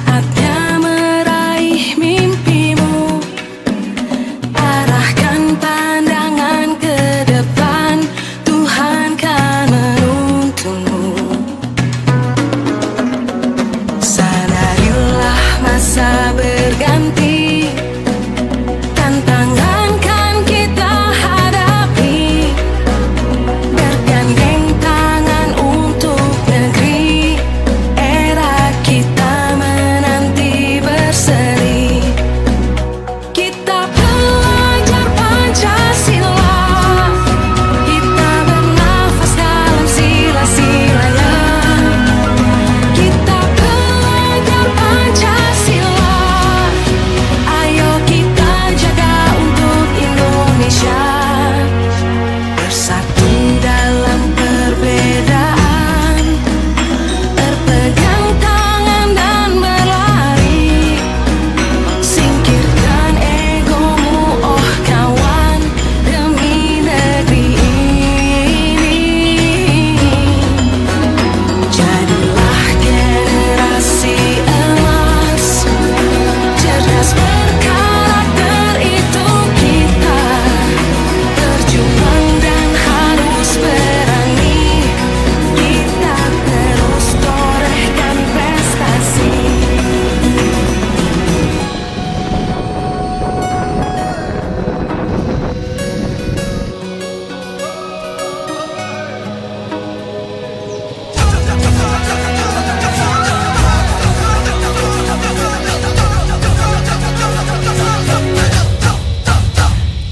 Saatnya meraih mimpimu, arahkan pandangan ke depan, Tuhan kan menuntunmu. Sadarilah masa berganti, tantangan kan kita hadapi, bergandeng tangan untuk negeri, era kita menanti berseri. Kita pelajar Pancasila, kita bernafas dalam sila-silanya. Kita pelajar Pancasila, ayo kita jaga untuk Indonesia. Bersatu dalam perbedaan, berpegang tangan dan berlari. Singkirkan egomu, oh kawan, demi negeri ini. Jadilah generasi emas, cerdas berkarakter itu kita. Berjuang dan harus berani, kita terus torehkan prestasi.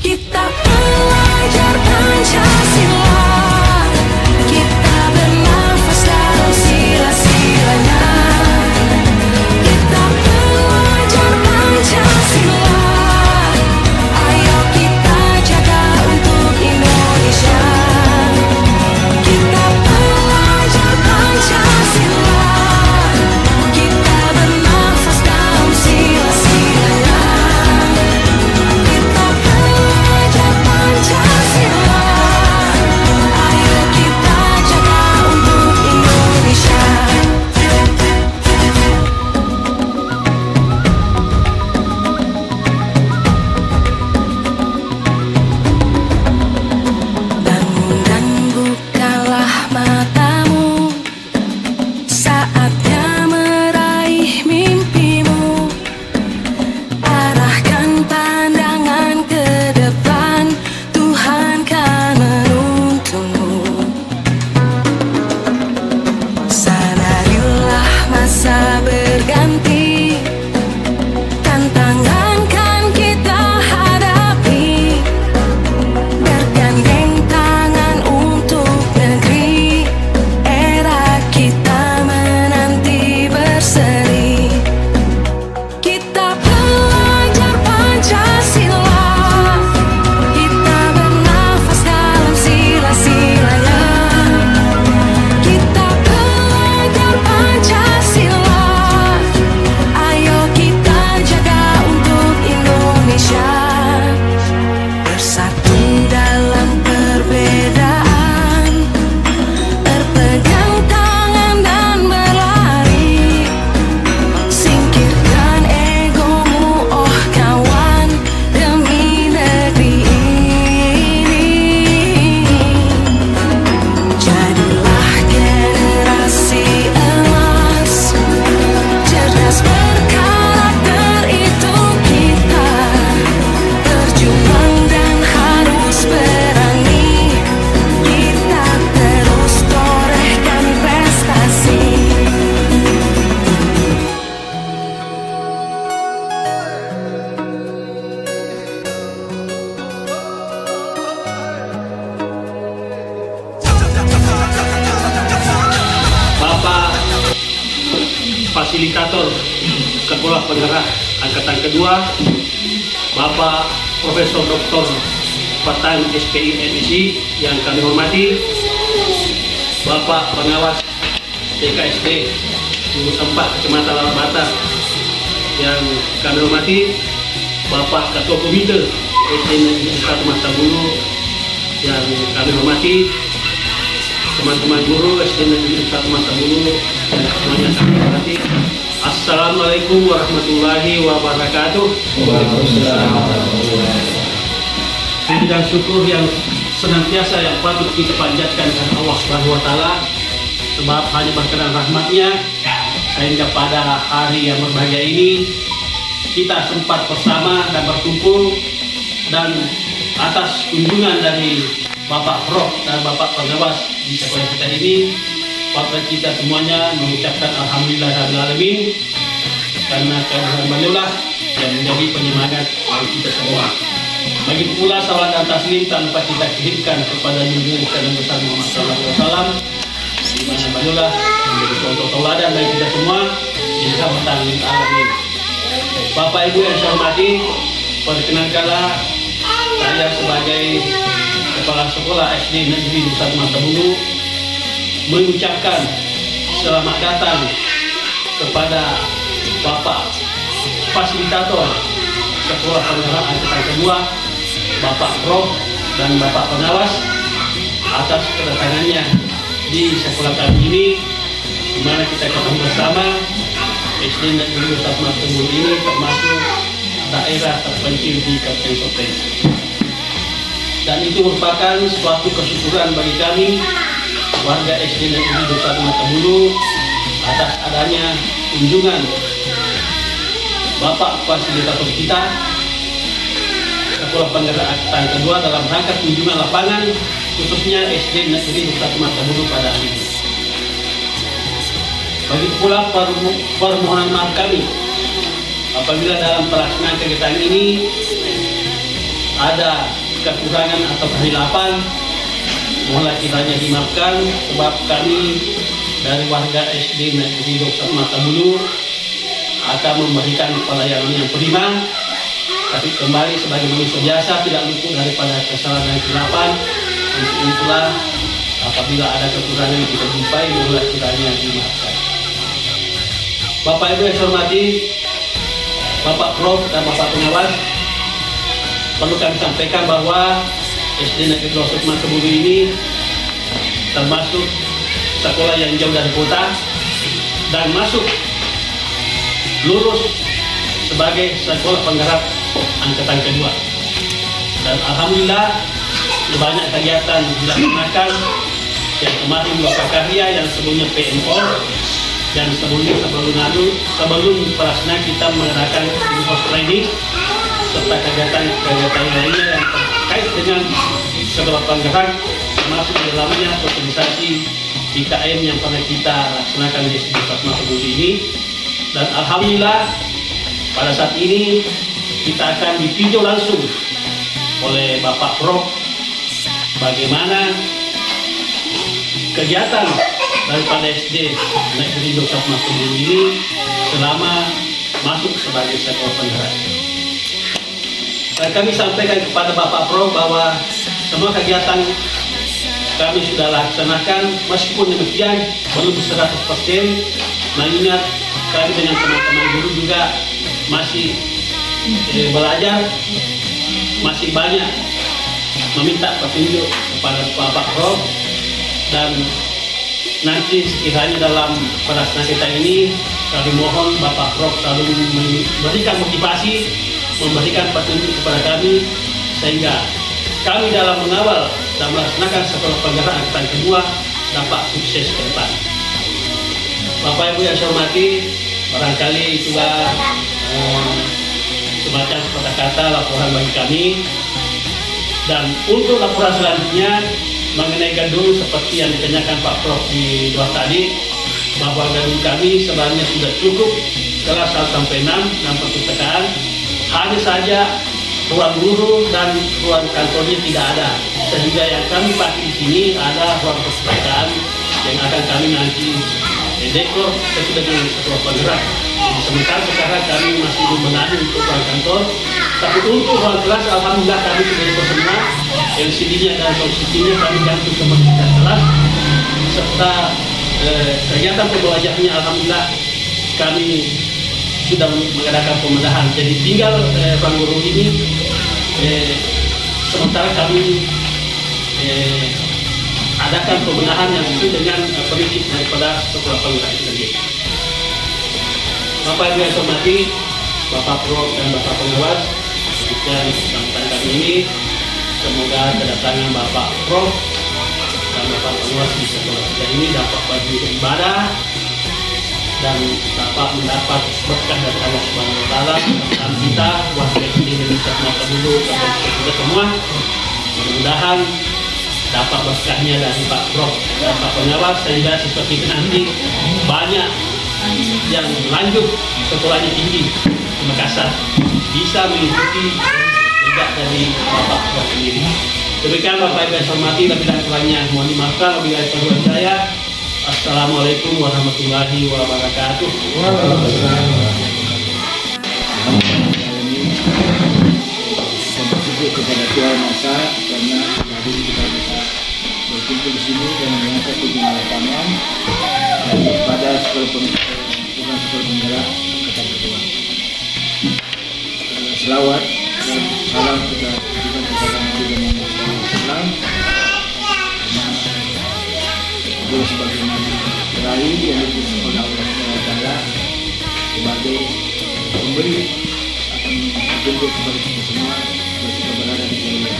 Kita pelajar Pancasila, kita bernafas dalam sila-silanya. Kita pelajar Pancasila, ayo kita jaga untuk Indonesia. Kita pelajar Pancasila, kita bernafas dalam sila-silanya. Kita pelajar Pancasila, ayo kita jaga untuk Indonesia. Bangun dan bukalah matamu, saatnya meraih mimpimu. Arahkan pandangan ke depan, Tuhan kan menuntunmu. Sadarilah masa berganti, tantangan kan kita hadapi, bergandeng tangan untuk negeri, era kita menanti berseri. Kita pelajar Pancasila, kita bernafas dalam sila-silanya. Kita pelajar Pancasila, ayo kita jaga untuk Indonesia. Bersatu dalam perbedaan, berpegang tangan dan berlari. Singkirkan egomu, oh kawan, demi negeri ini. Jadilah generasi emas, cerdas berkarakter itu kita. Berjuang dan harus berani, kita terus torehkan prestasi. Bapak Fasilitator Sekolah Penggerak Angkatan Kedua, Bapak Profesor Dr. Patan SPI MSI yang kami hormati, Bapak Pengawas TKSD Guru 4 Kecamatan Lalabata yang kami hormati, Bapak Ketua Komite SD Negeri 1 Mastabulu yang kami hormati, teman-teman guru SD Negeri 1 Mastabulu yang semuanya kami hormati, Assalamualaikum warahmatullahi wabarakatuh. Puji dan syukur yang senantiasa yang patut kita panjatkan kepada Allah Subhanahu wa taala, sebab hanya berkenan rahmat-Nya sehingga pada hari yang berbahagia ini kita sempat bersama dan berkumpul, dan atas kunjungan dari Bapak Prof dan Bapak Pengawas di sekolah kita ini, Bapak kita semuanya mengucapkan alhamdulillahirrahmanirrahim, karena kehadiran beliaulah yang menjadi penyemangat bagi kita semua. Begitu pula salawat dan taslim tanpa kita kirimkan kepada junjungan kita yang besar Muhammad SAW, di mana beliaulah menjadi contoh tauladan bagi kita semua di rahmatan lil alamin. Bapak Ibu yang saya hormati, perkenankanlah saya sebagai Kepala Sekolah SD Negeri Nusa Tumangtabulu mengucapkan selamat datang kepada Bapak Fasilitator Sekolah Penggerak Angkatan Kedua, Bapak Prof dan Bapak Pengawas, atas kedatangannya di sekolah kami ini, di mana kita ketemu bersama. SD Negeri Nusa Tumangtabulu ini termasuk daerah terpencil di Kabupaten Sopeng, dan itu merupakan suatu kesyukuran bagi kami warga SD Negeri Nusa Tumangtabulu atas adanya kunjungan Bapak Fasilitator kita Sekolah Penggerak Angkatan Kedua dalam rangka kunjungan lapangan khususnya SD Negeri Nusa Tumangtabulu pada hari ini. Begitu pula permohonan maaf kami apabila dalam pelaksanaan kegiatan ini ada kekurangan atau kehilapan, mohonlah kiranya dimaafkan, sebab kami dari warga SD Negeri Nusa Tumangtabulu akan memberikan pelayanan yang prima, tapi kembali sebagai manusia biasa tidak luput daripada kesalahan dan kesilapan. Untuk itulah apabila ada kekurangan yang kita jumpai, mohonlah kiranya dimaafkan. Bapak Ibu yang saya hormati, Bapak Prof dan Bapak Pengawas, perlu kami sampaikan bahwa SD Negeri Nusa Tumangtabulu ini termasuk sekolah yang jauh dari kota dan masuk lulus sebagai sekolah penggerak angkatan kedua. Dan alhamdulillah banyak kegiatan dilaksanakan, yang kemarin Bapak Karya yang sebelumnya PMO, dan sebelum pelaksanaan kita mengadakan in-house training serta kegiatan lainnya yang terkait dengan sekolah penggerak, termasuk di dalamnya sosialisasi IKM yang pernah kita laksanakan di SD Nusa Tumangtabulu ini. Dan alhamdulillah pada saat ini kita akan ditinjau langsung oleh Bapak Prof bagaimana kegiatan daripada SD Negeri Nusa Tumangtabulu ini selama masuk sebagai sekolah penggerak. Dan kami sampaikan kepada Bapak Prof bahwa semua kegiatan kami sudah laksanakan, meskipun demikian belum 100%, mengingat kami dengan teman-teman guru juga masih belajar, masih banyak meminta petunjuk kepada Bapak Prof, dan nanti sekiranya dalam pelaksanaan kita ini kami mohon Bapak Prof selalu memberikan motivasi, memberikan petunjuk kepada kami sehingga kami dalam mengawal dan melaksanakan sekolah penggerak angkatan kedua dapat sukses ke depan. Bapak Ibu yang saya hormati, barangkali itulah semacam kata-kata laporan bagi kami. Dan untuk laporan selanjutnya mengenai gedung seperti yang ditanyakan Pak Prof di luar tadi, bahwa gedung kami sebenarnya sudah cukup kelas 1 sampai 6 dan perpustakaan, hanya saja ruang guru dan ruang kantornya tidak ada, sehingga yang kami pakai di sini ada ruang perpustakaan yang akan kami nanti dekor sesudah dengan sekolah penggerak. Sementara sekarang kami masih membenahi untuk ruang kantor, tapi untuk ruang kelas alhamdulillah kami sudah dekor semua, LCD-nya dan sound system-nya kami ganti ke fasilitas kelas, serta kegiatan pembelajarannya alhamdulillah kami sudah mengadakan pembenahan. Jadi tinggal ruang guru ini sementara kami adakan pembenahan yang sesuai dengan prinsip daripada sekolah penggerak itu sendiri. Bapak Ibu yang saya hormati, Bapak Prof dan Bapak Pengawas, demikian kesempatan kali ini. Semoga kedatangan Bapak Prof dan Bapak Pengawas di sekolah kita ini dapat bagi ibadah dan dapat mendapat berkah dari Allah Subhanahu Wa Taala dalam kita, wakil Indonesia masa dulu kepada kita semua. Mudah-mudahan dapat berkahnya dari Pak Prof dan Pak Pengawas sehingga siswa kita nanti banyak yang lanjut sekolahnya tinggi di Makassar bisa mengikuti juga dari Bapak Prof sendiri. Demikian Bapak Ibu yang saya hormati, lebih dan kurangnya mohon dimaafkan. Wabillahi taufiq wal hidayah. Assalamualaikum warahmatullahi wabarakatuh. Kepada Tuhan Masa karena hari kita bisa berkumpul di sini dan mengangkat tujuan lapangan dan kepada sekolah penggerak kata Tuhan. Selawat dan salam kita berikan kepada Nabi Muhammad SAW karena beliau sebagai Nabi terakhir yang diutus oleh Allah SWT sebagai pemberi akan menjemput kepada kita semua. Kita berada di dalam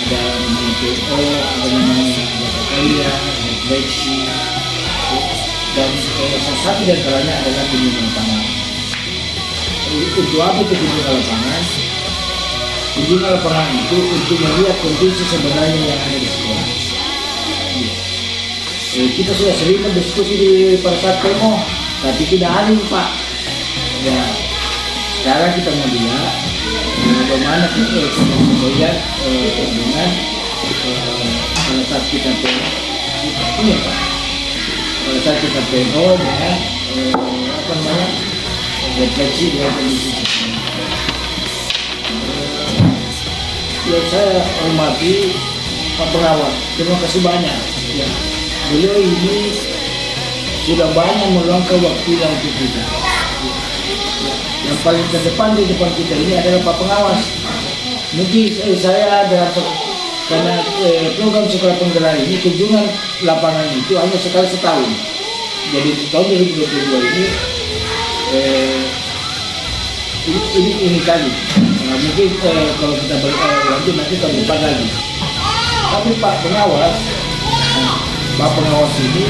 ada namanya PO, ada namanya anggota kaya, refleksi, dan salah satu di antaranya adalah kunjungan lapangan. Untuk apa itu kunjungan lapangan? Kunjungan lapangan itu untuk melihat kondisi sebenarnya yang ada di sekolah. Kita sudah sering berdiskusi di pada saat demo, tapi tidak ada Pak. Ya, sekarang kita melihat bagaimana kita melihat dengan pada saat kita ini Pak, pada saat kita PO dengan apa namanya refleksi dengan kondisi yang saya hormati Pak Pengawas, terima kasih banyak. Ya, beliau ini sudah banyak meluangkan waktunya untuk kita. Yang paling terdepan di depan kita ini adalah Pak Pengawas. Mungkin saya dalam karena program sekolah penggerak ini kunjungan lapangan itu hanya sekali setahun. Jadi tahun 2022 ini kali. Mungkin kalau kita berlanjut nanti tahun depan lagi. Tapi Pak Pengawas ini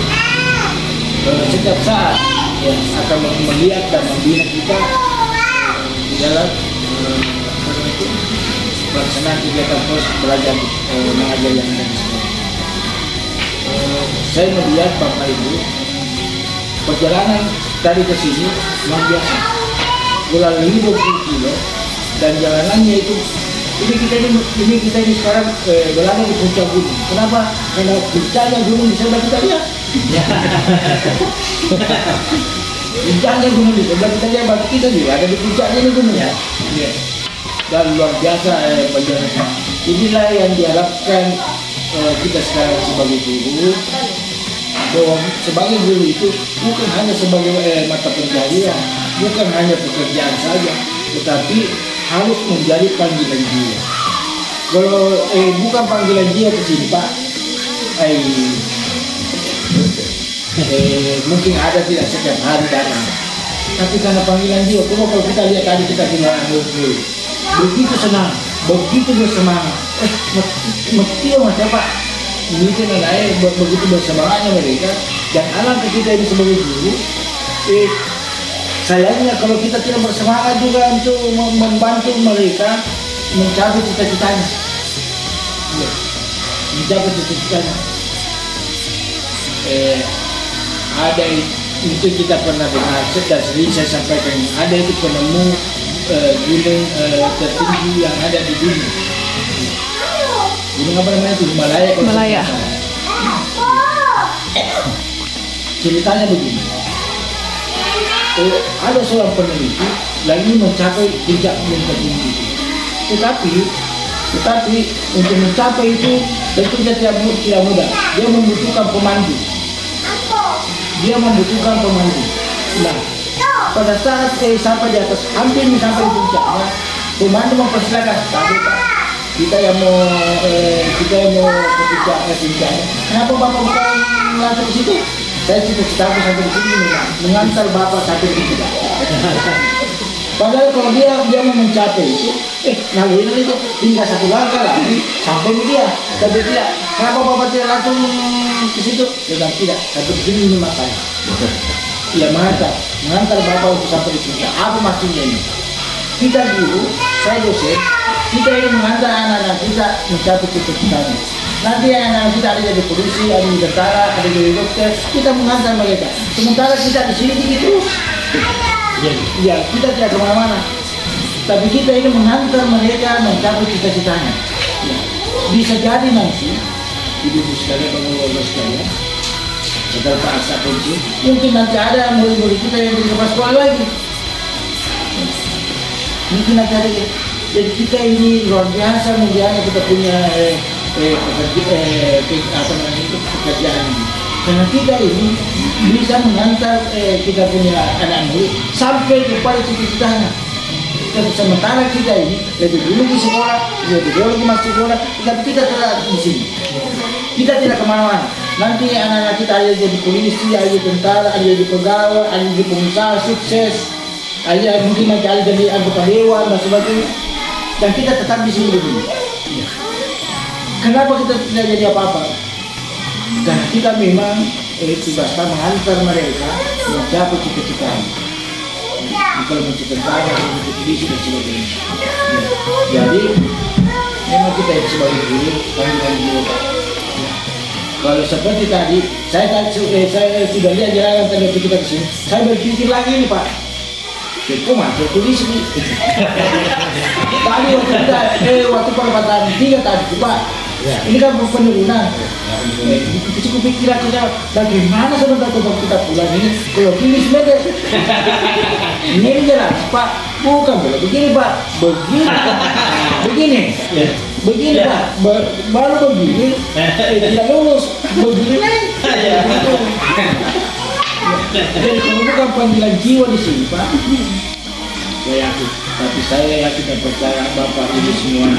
setiap saat ya, akan melihat dan membina kita di dalam pelaksanaan kegiatan terus belajar mengajar yang ada di sekolah. Saya melihat Bapak Ibu perjalanan dari ke sini luar biasa, kurang lebih 20 kilo dan jalanannya itu ini kita ini sekarang berada di puncak gunung. Kenapa? Karena puncaknya gunung di sebelah kita lihat. Puncaknya gunung di sebelah kita lihat, bagi kita juga ada di puncaknya ini gunung ya. Dan luar biasa perjalanan. Inilah yang diharapkan kita sekarang sebagai guru, bahwa sebagai guru itu bukan hanya sebagai mata pencaharian, bukan hanya pekerjaan saja, tetapi harus menjadi panggilan jiwa. Kalau bukan panggilan jiwa ke sini Pak, mungkin ada tidak setiap hari datang. Tapi karena panggilan jiwa, kalau kita lihat tadi kita bilang begitu senang, begitu bersemangat. Mesti macam Pak, ini kan begitu bersemangatnya mereka. Dan alangkah kita ini sebagai guru, sayangnya kalau kita tidak bersemangat juga untuk membantu mereka mencapai cita-citanya. Mencapai cita-citanya. Ada itu kita pernah dengar dan sering saya sampaikan, ada itu penemu gunung tertinggi yang ada di dunia. Gunung apa namanya itu? Himalaya. Ceritanya begini. Ada seorang peneliti lagi mencapai puncak gunung tertinggi itu. Tetapi untuk mencapai itu tentunya tidak mudah. Dia membutuhkan pemandu. Nah, pada saat sampai di atas, hampir sampai di puncaknya, pemandu mempersilakan, tapi Pak, kita yang mau ke puncaknya. Kenapa Bapak bukan langsung ke situ? saya cita-citaku sampai di sini mengantar bapak sampai di sini. Padahal kalau dia mau mencapai itu, ini itu tinggal satu langkah lagi sampai dia. Tapi tidak, kenapa bapak tidak langsung ke situ? Tidak, sampai di sini makanya. Iya mengantar bapak untuk sampai di sini. Apa maksudnya ini? Kita guru, saya dosen, kita ini mengantar anak-anak kita mencapai cita-citanya. Nanti anak-anak kita ada jadi polisi, ada jadi tentara, ada jadi dokter, kita mengantar mereka. Sementara kita di sini gitu. Ya, kita tidak kemana-mana. Tapi kita ini mengantar mereka mencapai cita-citanya. Ya. Bisa jadi nanti, ibu-ibu sekalian, bapak-bapak sekalian, setelah paksa kunci, mungkin nanti ada murid-murid kita yang jadi kepala sekolah lagi. Mungkin nanti ada. Jadi kita ini luar biasa mulianya kita punya pekerjaan ini. Karena kita ini bisa mengantar kita punya anak murid sampai kepada cita-citanya. Sementara kita ini lebih dulu di sekolah, lebih dulu masuk sekolah, tapi kita tetap di sini. Kita tidak kemana-mana. Nanti anak-anak kita ada jadi polisi, ada jadi tentara, ada jadi pegawai, ada jadi pengusaha sukses, ada mungkin nanti ada jadi anggota dewan dan sebagainya. Dan kita tetap di sini begini. Kenapa kita tidak jadi apa-apa? Karena kita memang tugas kita mengantar mereka mencapai cita-citanya. Kalau mencita-citakan, menjadi polisi dan sebagainya. Jadi memang kita sebagai guru panggilan guru. Kalau seperti tadi, saya sudah lihat jalan tadi kita ke sini. Saya berpikir lagi nih Pak. Kok masuk polisi nih? Tadi waktu perempatan 3 tadi Pak. Ini kan penurunan. Cukup pikir kita bagaimana sebentar kalau kita pulang ini kalau pilih meter. Ini jelas Pak, bukan begini Pak, begini Pak, baru begini tidak lulus, begini nih. Jadi kalau bukan panggilan jiwa di sini Pak, saya yakin, tapi saya yakin dan percaya Bapak ini semua.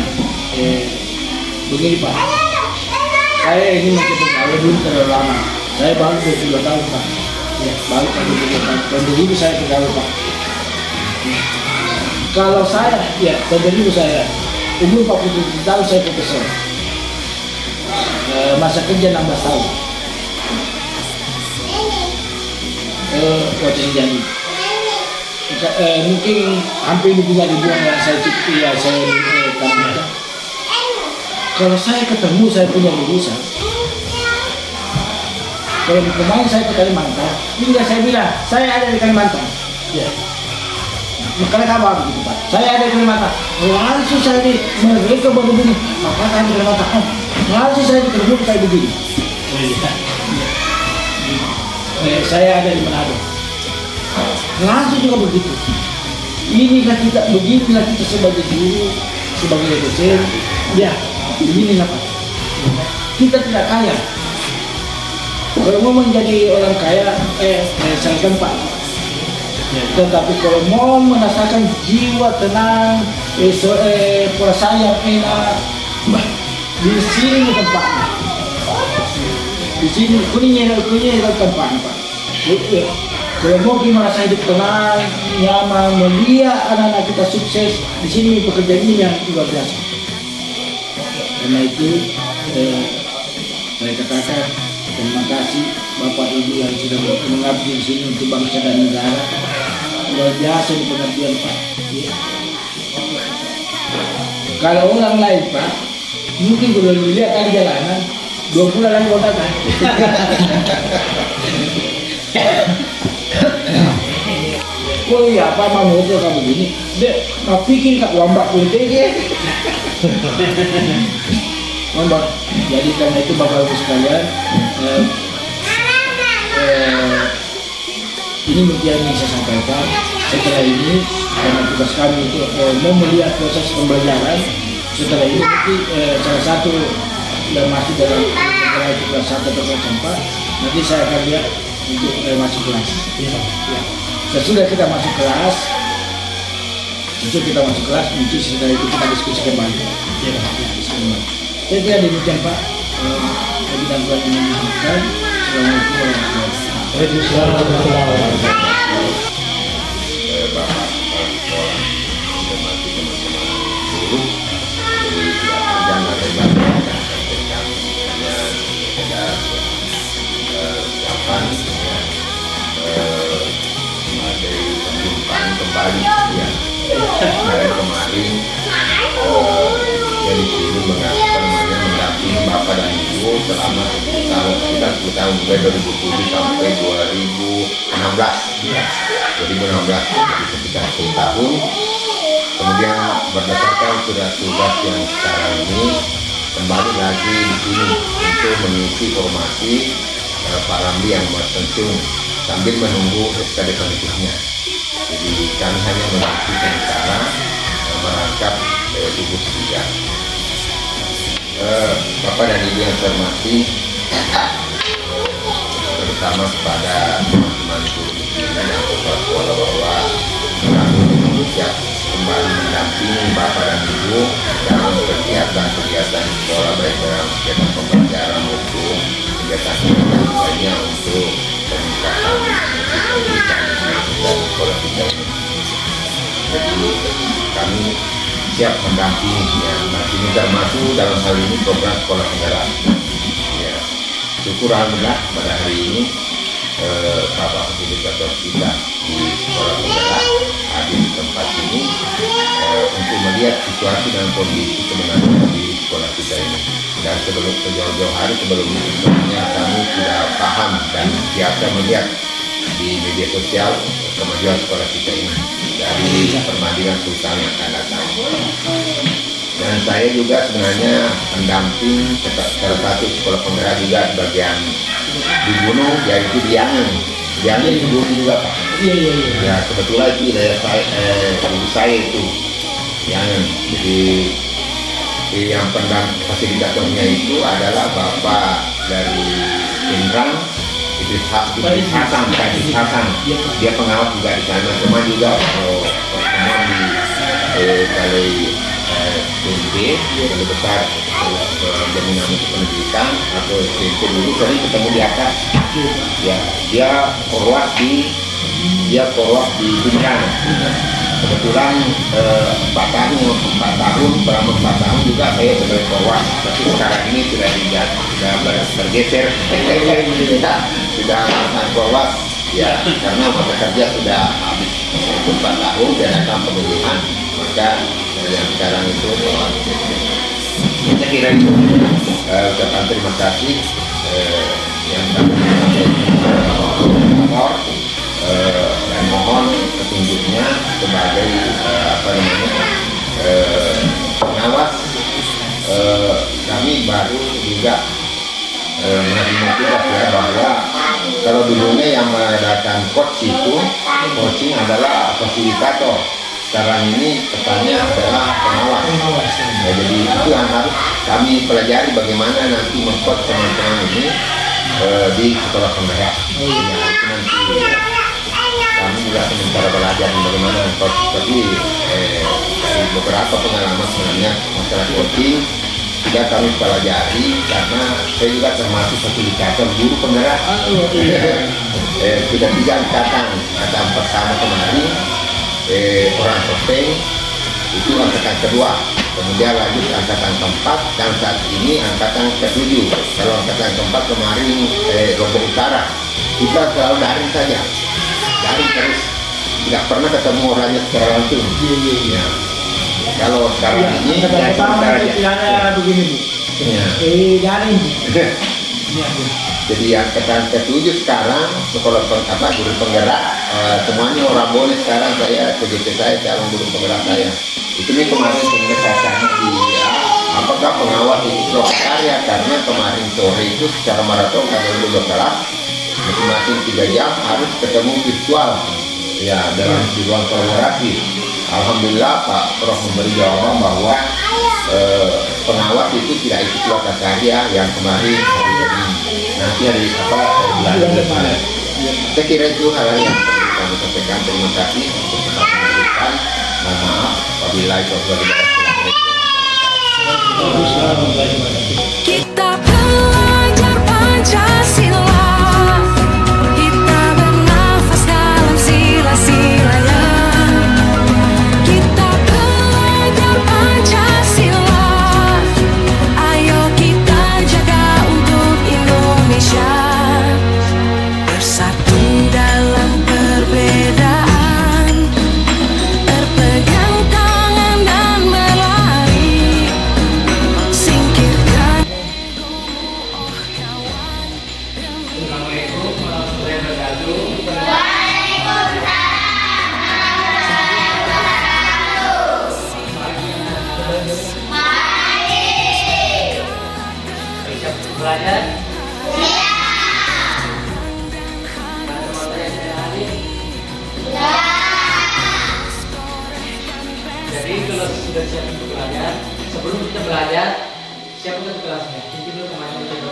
Begini Pak, saya ini masih pegawai belum terlalu lama. Saya baru 22 tahun Pak. Ya, baru 22 tahun. Tahun 2000 saya pegawai Pak. Kalau saya, ya tahun 2000 saya umur 47 tahun saya profesor. Masa kerja 16 tahun. Waktu ini jadi. Mungkin hampir juga dibuang yang saya cipta, ya saya tambahkan. Kalau saya ketemu saya punya lulusan, kalau kemarin saya ke Kalimantan, hingga saya bilang saya ada di Kalimantan. Ya. Makanya kamu begitu Pak. Saya ada di Kalimantan. Langsung saya di mereka baru begini. Maka saya di Kalimantan. Langsung saya ketemu kayak begini. Saya ada di Manado. Langsung juga begitu. Inilah kita beginilah kita sebagai guru, sebagai dosen. Ya. Beginilah Pak, kita tidak kaya. Kalau mau menjadi orang kaya, sangat gampang. Tetapi kalau mau merasakan jiwa tenang, perasaan yang enak, di sini tempatnya. Di sini kuningnya tempatnya Pak. Kalau mau merasa hidup tenang, nyaman, melihat anak-anak kita sukses, di sini pekerjaan ini yang luar biasa. Karena itu saya katakan terima kasih Bapak Ibu yang sudah mengabdi di sini untuk bangsa dan negara. Luar biasa di pengabdian Pak. Ya. Kalau orang lain Pak, mungkin kalau dilihat kali jalanan 2 bulan lagi kontakan. Oh iya Pak mau motor kamu begini, dek, mau pikir kak wambak politik. Mbak, jadi karena itu Bapak Ibu sekalian, ini mungkin yang saya sampaikan. Setelah ini, karena tugas kami untuk mau melihat proses pembelajaran. Setelah ini nanti salah satu yang masuk dalam kelas 1 atau kelas 4, nanti saya akan lihat untuk masuk kelas. Ya. Sesudah kita masuk kelas, mungkin setelah itu kita diskusi kembali. Ya. Saya kira demikian Pak. Kita telah menyambutkan. Assalamualaikum warahmatullahi wabarakatuh. Bapak sekolah, termasuk teman-teman guru. Jadi tidak panjang ada yang akan sampaikan, hanya sekedar ucapan dari penjumpaan kembali ya. Kemarin dari sini mendampingi Bapak dan Ibu selama sekitar 10 tahun, mulai 2007 sampai 2016 jadi sekitar 10 tahun. Kemudian berdasarkan surat tugas yang sekarang ini kembali lagi di sini untuk mengisi formasi Pak Ramli yang pensiun sambil menunggu SK definitifnya. Jadi kami hanya mengisi sementara merangkap tugas juga. Bapak dan Ibu yang saya hormati, terutama kepada teman-teman guru dan anggota sekolah bahwa kami siap kembali mendampingi Bapak dan Ibu dalam kegiatan-kegiatan sekolah, baik dalam kegiatan pembelajaran maupun kegiatan lainnya untuk peningkatan pendidikan dan sekolah kita ini. Jadi kami siap mendampinginya. Nah, ini termasuk dalam hal ini program sekolah penggerak. Ya, syukur alhamdulillah pada hari ini Bapak Fasilitator kita di sekolah penggerak hadir di tempat ini untuk melihat situasi dan kondisi sebenarnya di sekolah kita ini. Dan sebelum sejauh-jauh hari sebelumnya sebenarnya kami sudah paham dan biasa melihat di media sosial kemajuan sekolah kita ini dari perbandingan sultan yang akan datang. Dan saya juga sebenarnya pendamping salah satu sekolah penggerak juga bagian di gunung, yaitu di Yangen. Yangen di gunung juga Pak. Iya. Ya kebetulan itu wilayah saya itu Yangen. Jadi yang pendamping fasilitatornya itu adalah Bapak dari Pindrang, Idris Hasan. Dia pengawat juga di sana. Cuma juga pertemuan di Balai SMP yang besar jaminan untuk pendidikan atau SMP dulu sering ketemu di atas. Ya, dia korwas di Pindrang. Kebetulan 4 tahun selama 4 tahun juga saya sebagai korwas, tapi sekarang ini sudah bergeser sudah melakukan korwas ya, karena masa kerja sudah habis 4 tahun dan datang pemilihan, maka yang sekarang itu korwas. Saya kira itu ucapan terima kasih yang kami sampaikan dan mohon petunjuknya sebagai pengawas. Kami baru juga menerima tugas ya, bahwa kalau dulunya yang mengadakan coaching adalah fasilitator, sekarang ini pesannya adalah pengawas. Ya, jadi itu yang harus kami pelajari, bagaimana nanti meng-coach teman-teman ini di sekolah penggerak. Ya, itu nanti kami juga sementara belajar bagaimana coach, tapi dari beberapa pengalaman sebenarnya masalah coaching tidak kami pelajari, karena saya juga termasuk fasilitator guru penggerak. Sudah 3 angkatan pertama kemarin orang Topeng itu angkatan kedua, kemudian lanjut angkatan keempat, dan saat ini angkatan ke-7. Kalau angkatan keempat kemarin Lombok Utara, kita selalu daring saja, daring terus, tidak pernah ketemu orangnya secara langsung. Ya. Kalau sekarang ini istilahnya begini Bu, daring. Jadi angkatan ke-7 sekarang sekolah guru penggerak semuanya orang boleh. Sekarang saya PGP saya calon guru penggerak saya itu nih kemarin pendekatan di apakah pengawas itu karya, karena kemarin sore itu secara maraton kami dulu kelas masing-masing 3 jam harus ketemu virtual ya, dalam ruang kolaborasi. Alhamdulillah Pak Prof memberi jawaban bahwa pengawas itu tidak ikut keluarga karya yang kemarin hari ini, nanti hari bulan depan. Saya kira itu hal yang kami sampaikan. Terima kasih untuk kesempatan memberikan. Mohon maaf apabila itu Kita belajar Pancasila, kita sudah siap untuk belajar. Sebelum kita belajar, siapa ke kelasnya? Kita dulu kemana kita dulu?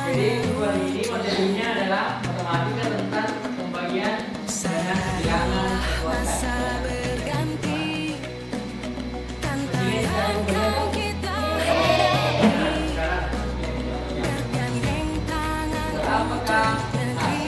Jadi hari ini materinya adalah matematika tentang pembagian dengan bilangan kekuatan. Berapakah hasil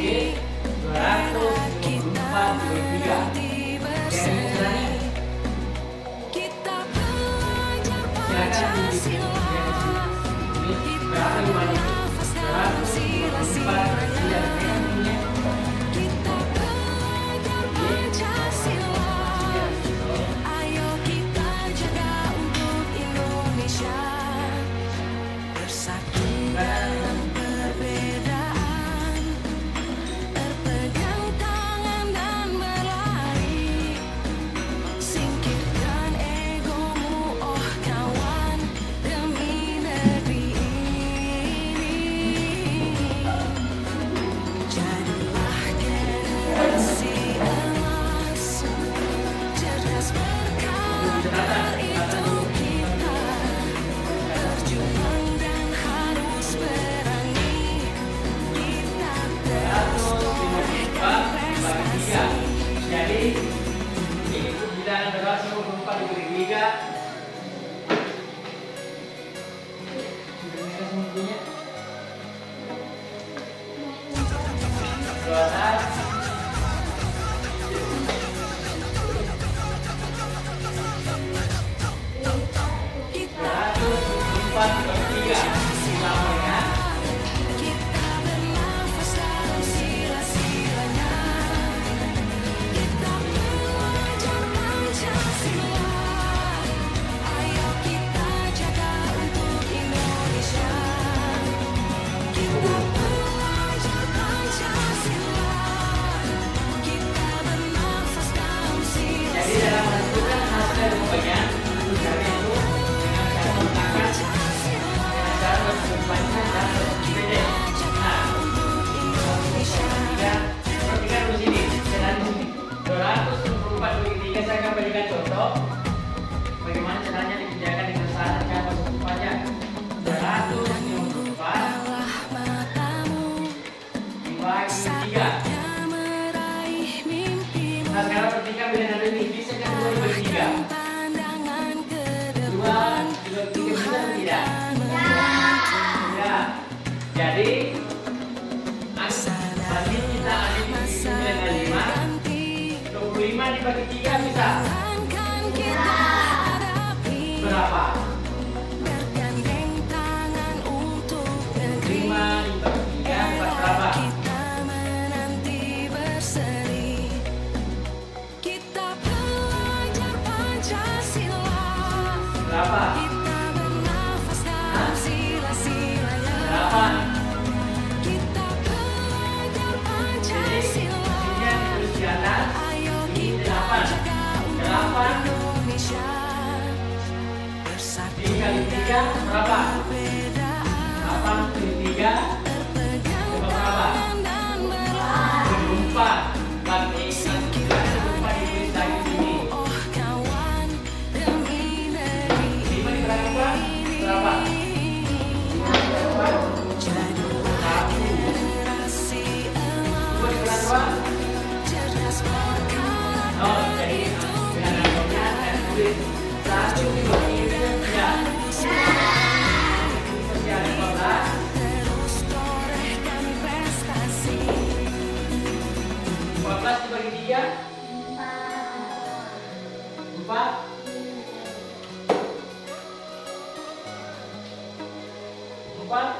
5 dibagi 3 bisa berapa? 5 dibagi 3 berapa? Berapa? Berapa? Dikali 3 berapa? 8 kali 3 berapa? 24. Berarti 24 ditulis lagi sini. 3? 4. 4.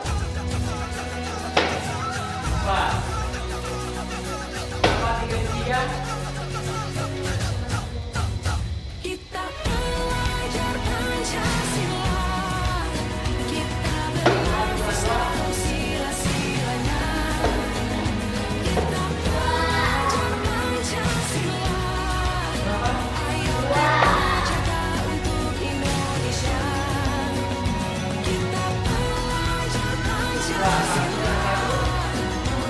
3. Kita belajar Pancasila, kita bernafas dalam sila-silanya. Kita belajar Pancasila, ayo jaga untuk Indonesia. Kita belajar Pancasila,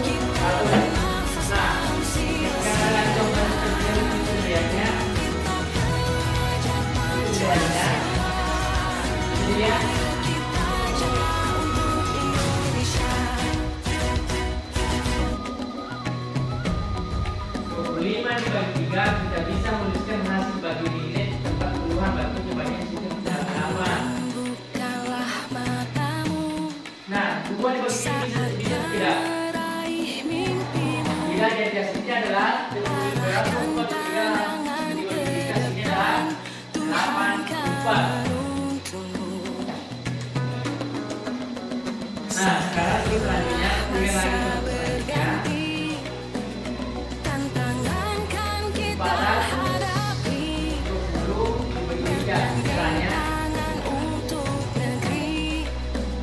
kita bernafas dalam sila-silanya. Kita jaga untuk Indonesia. 25 dibagi 3 kita bisa menuliskan hasil bagi nilai tempat puluhan bagi cobaannya sistem cara apa? Bukalah matamu Nah, 2 dibagi 3 bisa tidak? meraih mimpimu. Bila jadi hasilnya adalah 4 dibagi 3 hasilnya adalah 8/4. Nah, sekarang kita selanjutnya kemudian lagi Berganti, tantangan kan kita hadapi. 20 dibagi 3 caranya Tantangan untuk negeri,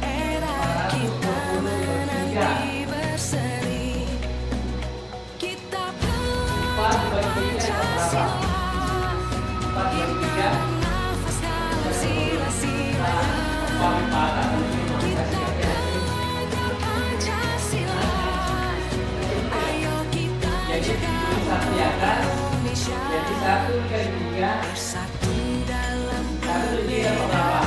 era kita menanti berseri. Kita belajar Pancasila, 4 dibagi 3 nafas dalam sila-silanya. 4/4 Pancasila, ayo kita jadi jaga satu di atas Indonesia. jadi 1 dikali 3 Bersatu dalam 1 dikali berapa?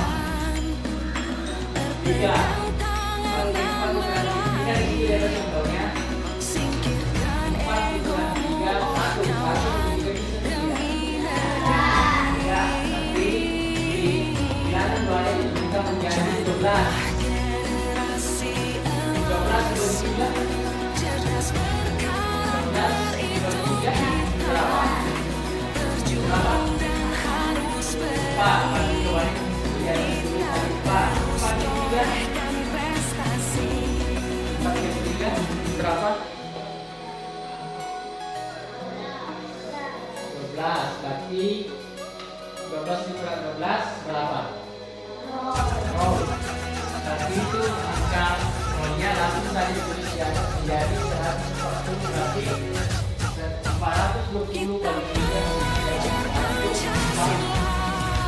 3 tangan dan ini kan ini ada contohnya singkirkan 4 dikurangi 3 1 demi tapi di bilangan doanya kita menjadi 12 generasi 12 dibagi 3 cerdas berkarakter itu kita. berapa? Berjuang dan harus 4 bagi cobaannya jadi 4 dibagi 3 berkan prestasi. 4 dibagi 3 berapa? 12 berarti 12 dikurangi 12 berapa? 0. Tapi itu angka nolnya langsung tadi ditulis di atas menjadi 140 berarti 420 kali 3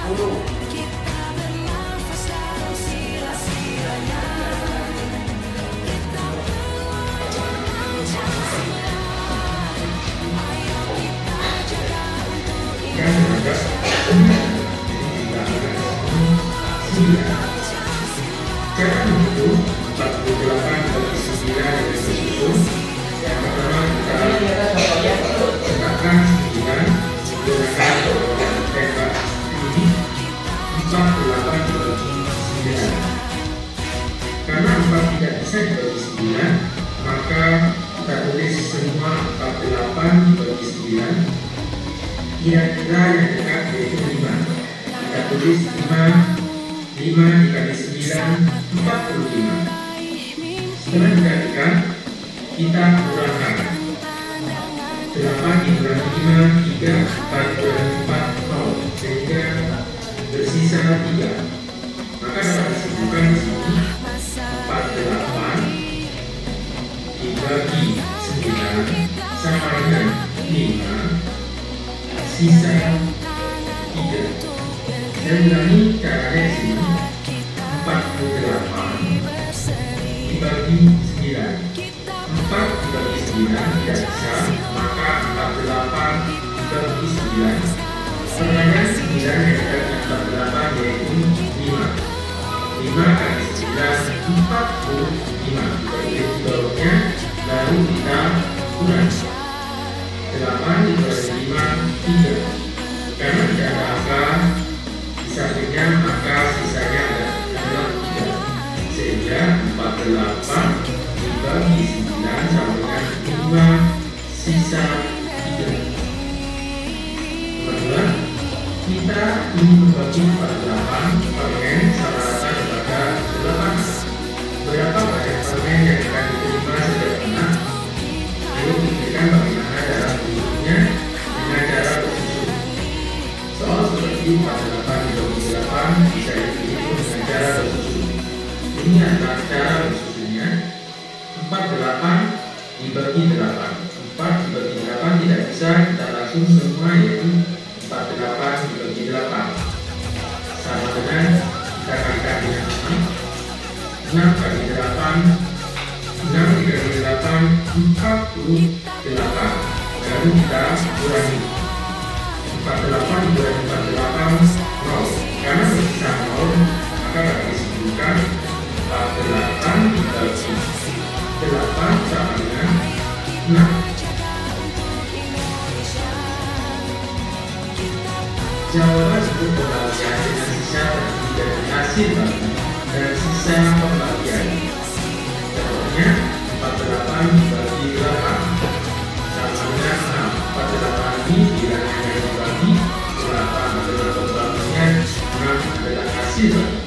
40. Kita bernafas dalam sila-silanya. Kita belajar Pancasila, ayo kita jaga untuk Indonesia. Cara menghitung 48 bagi 9 yang dihitung. Yang pertama kita letakkan 9 gunakan tembak ini 48 bagi 9. Karena 4 tidak bisa dibagi 9, maka kita tulis semua 48 bagi 9. Kira-kira yang dekat yaitu 5. Kita tulis 5 dikali 9, 45. Setelah dikalikan, kita kurangkan 8 dikurangi 5, 3, 4 dikurangi 4, 0, sehingga bersisa 3. Maka dapat disimpulkan di sini 48 dibagi 9 sama dengan 5, sisa 3. Dan ulangi caranya di sini 48 dibagi 9. 4 dibagi 9 tidak bisa, maka 48 dibagi 9. Pertanyaan 9 yang ada di 48 yaitu 5. 5 kali 9 45. Kita di bawahnya, lalu kita kurangi 8 dibagi 5 3. Karena tidak ada angka di sampingnya, maka sisanya adalah 3. Sehingga 48 dibagi 9 sama dengan 5, sisa 3. dibagi pada 8 parlemen sama rata kepada 8. Berapa banyak parlemen yang akan diterima setiap anak? Lalu pikirkan bagaimana cara mengurusnya dengan cara bersusun. Soal seperti 48 dibagi 8 bisa dihitung dengan cara bersusun. Ini adalah cara bersusunnya. 48 dibagi 8. 4 dibagi 8 tidak bisa kita langsung semua, yaitu 48 dibagi 8 sama dengan kita kalikan dengan 6 bagi 8, 6 dibagi 8 48, lalu kita kurangi 48 dibagi 48 0, karena bersisa 0 maka dapat disebutkan 48 dibagi 8 sama dengan 6. Jawaban untuk pembagian dengan sisa terdiri dari hasil bagi dan sisa pembagian. Contohnya 48 dibagi 8 sama dengan 6. 48 ini bilangan yang dibagi, 8 adalah pembagian, 6 adalah hasil bagi.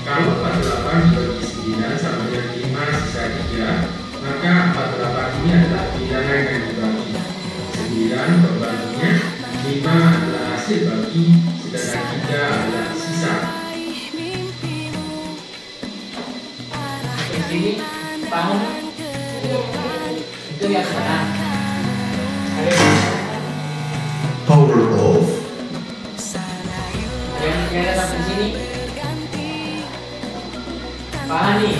Kalau 48 dibagi 9 sama dengan 5 sisa 3, maka 48 ini adalah bilangan yang dibagi. 9 pembaginya, 5 adalah hasil bagi, sedangkan 3 adalah sisa. Di sini bangun itu yang benar. Power off. Yang datang ke sini paham nih.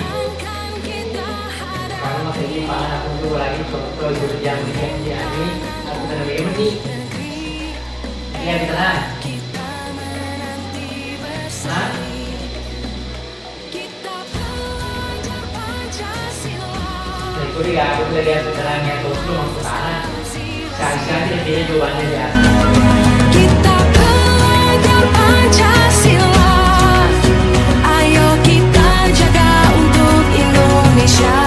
Kalau masih ini paham aku tuh lagi kalau yang ini aku udah lebih nih. Iya tenang. Hah? Itu dia, aku udah lihat sekarangnya terus lu mau ke sana. Sekali-sekali dia jawabannya ya. Kita pelajar Pancasila, ayo kita jaga untuk Indonesia,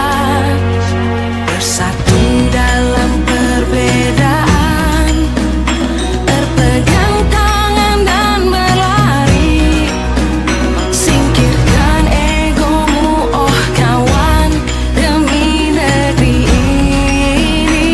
bersatu dalam perbedaan, berpegang tangan dan berlari, singkirkan egomu oh kawan, demi negeri ini.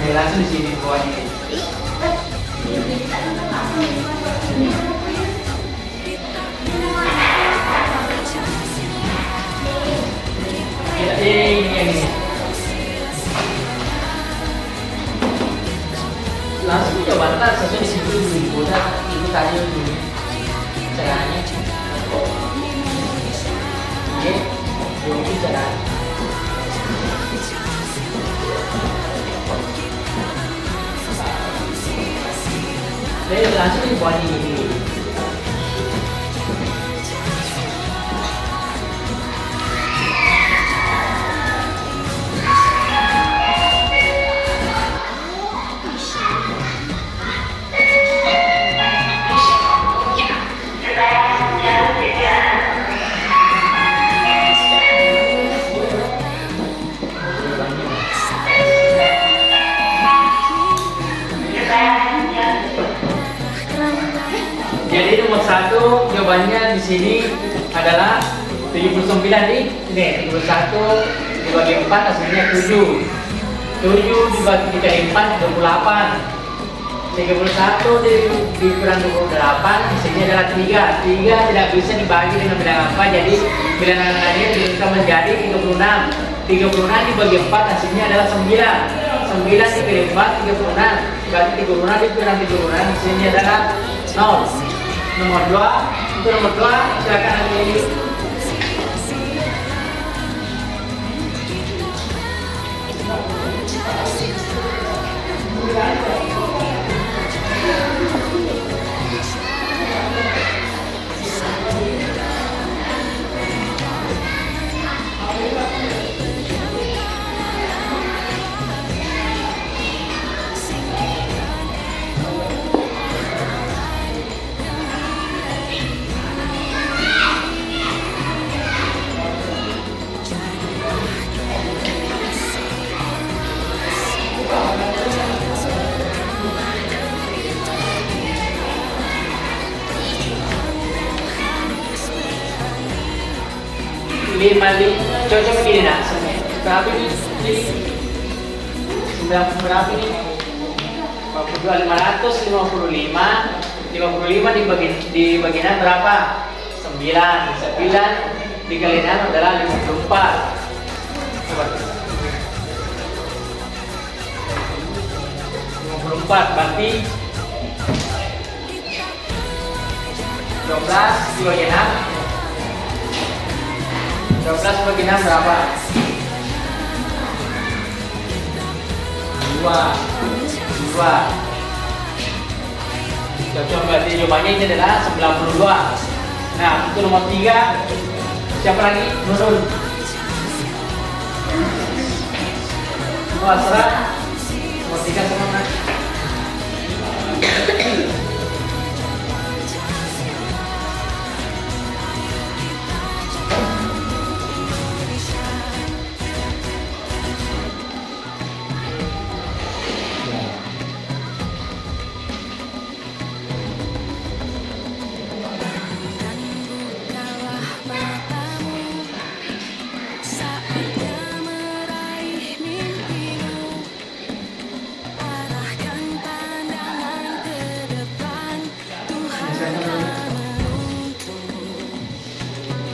Nih, langsung di sini bawahnya. Ini. Langsung coba ntar sesuai di situ dulu. Udah itu tadi dulu caranya. Oke, dulu caranya. Jadi langsung dibuat ini. Jadi nomor 1 jawabannya di sini adalah 79 nih. Ini 71 dibagi 4 hasilnya 7. 7 dibagi 4 28. 31 dikurang 28 hasilnya adalah 3. 3 tidak bisa dibagi dengan bilangan apa, jadi bilangan lainnya bisa menjadi 36. 36 dibagi 4 hasilnya adalah 9. 9 dibagi 4 36. Berarti 36 dikurang 36 hasilnya adalah 0. Nomor 2, untuk nomor 2 silakan ambil. Coba begini nak, berapa ini? 90 berapa ini? 52 555 dibagi 6 berapa? 9 dikali 6 adalah 54. Coba 54 berarti 12 dibagi 6. 12 bagi 6 berapa? 2. Cocok, berarti jawabannya ini adalah 92. Nah, untuk nomor 3 siapa lagi? Nurul. Serah. Nomor 3 semangat.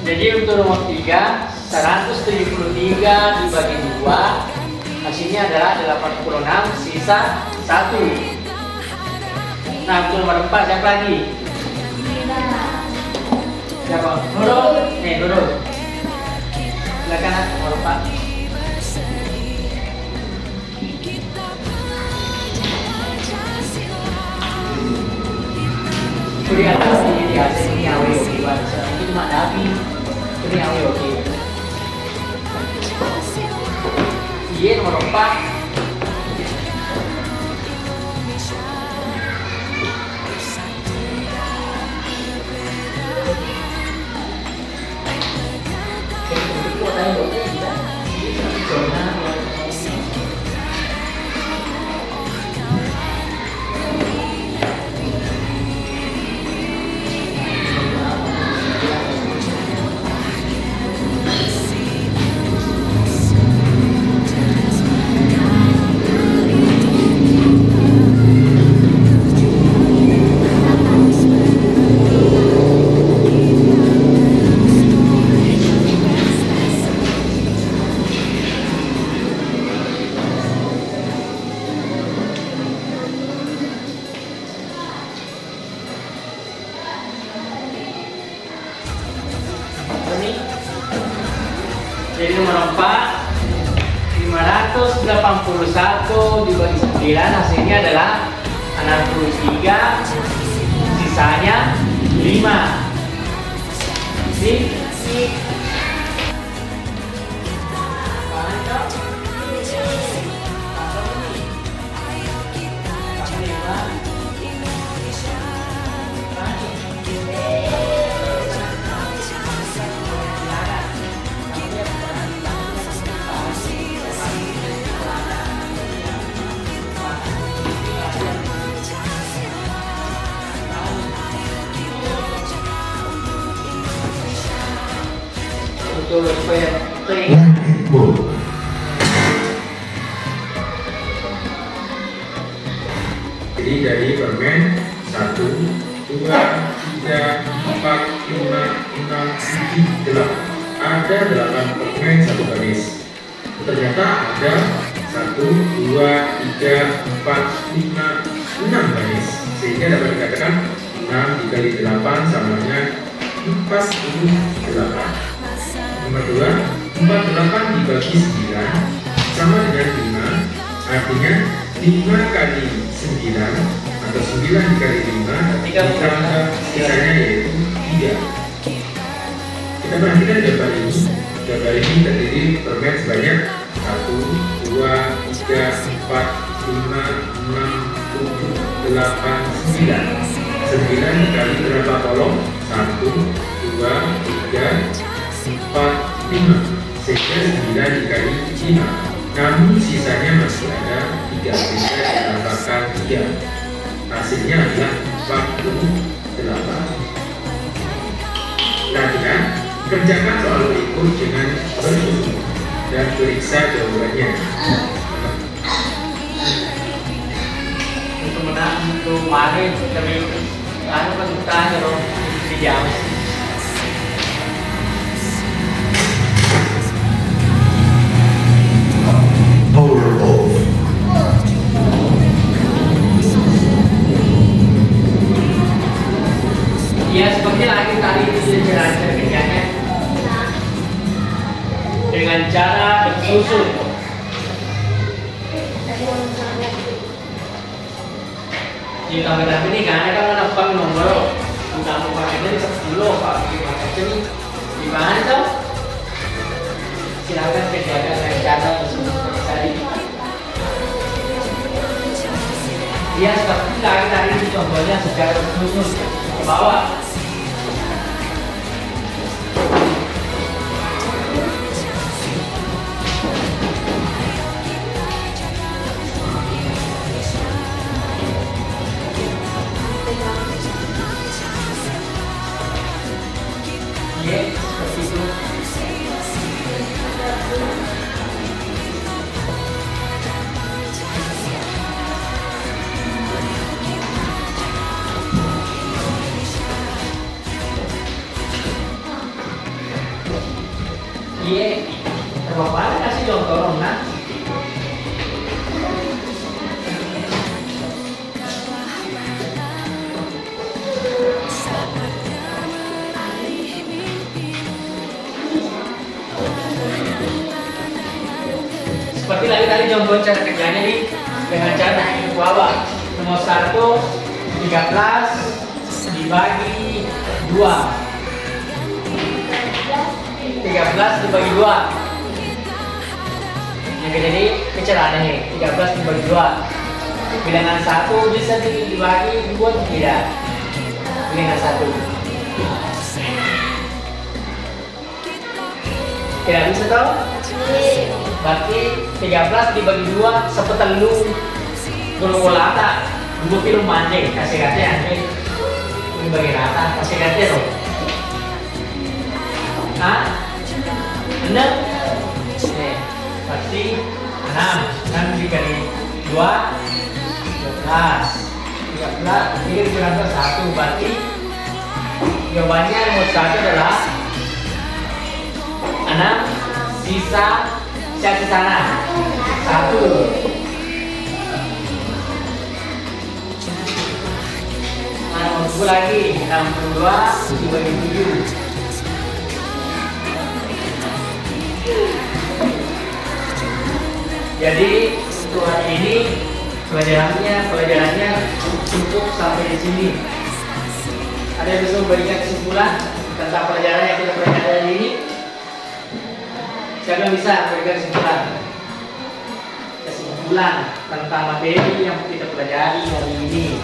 Jadi untuk nomor 3, 173 dibagi 2 hasilnya adalah 86, sisa 1. Nah, untuk nomor 4 siapa lagi? Siapa? Nurul. Nurul. Silakan nomor 4. Di atas ini awe oke bahasa ini cuma tapi ini awe oke. Iya nomor 4. 81 dibagi 9 hasilnya adalah 63, sisanya 5. Sip. Betul, supaya Jadi dari permen 1, 2, 3, 4, 5, 6, 7, 8. Ada 8 permen satu baris. Ternyata ada 1, 2, 3, 4, 5, 6 baris. Sehingga dapat dikatakan 6 dikali 8 samanya 48. Nomor 2, 48 dibagi 9 sama dengan 5. Artinya 5 kali 9 atau 9 dikali 5 ditambah sisanya yaitu 3. Kita perhatikan gambar ini. Gambar ini terdiri permen sebanyak 1, 2, 3, 4, 5, 6, 7, 8, 9. 9 dikali berapa kolom? 1, 2, 3, 4, 5. Sehingga 9 dikali 5. Namun sisanya masih ada 3, sehingga ditambahkan 3. Hasilnya adalah 48. Perhatikan, kerjakan soal berikut dengan berulang dan periksa jawabannya. untuk menang untuk mari kami anu kan tanya dong di jam. Power off. Ya seperti lagi tadi pelajaran kerjanya dengan cara bersusun. Jika kita ini karena kan anak pang nomor utama pakainya 10 pak ini gimana tuh? Silakan kerjakan dengan cara bersusun tadi. Ya seperti tadi itu contohnya secara bersusun ke bawah. Seperti itu. Iya, terbapak kasih contoh dong, nah. Seperti tadi contoh cara kerjanya nih dengan cara ke bawah. Nomor 1 13 dibagi 2. 13 dibagi 2. Yang jadi bicara nih 13 dibagi 2. Bilangan 1 bisa dibagi 2 tidak? Bilangan 1. Tidak bisa toh? Berarti 13 dibagi 2 sepetelu dulu rata 2 kilo mancing kasih anjing ini bagi rata kasih ganti loh. Hah? 6 nih berarti 6 dikali 2 12 13 ini kurang 1 berarti jawabannya nomor 1 adalah 6 sisa di sana 1. Nomor 2 lagi 62 dibagi 7. Jadi untuk hari ini pelajarannya cukup sampai di sini. Ada yang bisa memberikan kesimpulan tentang pelajaran yang kita pelajari hari ini? Siapa yang bisa memberikan kesimpulan tentang materi yang kita pelajari hari ini?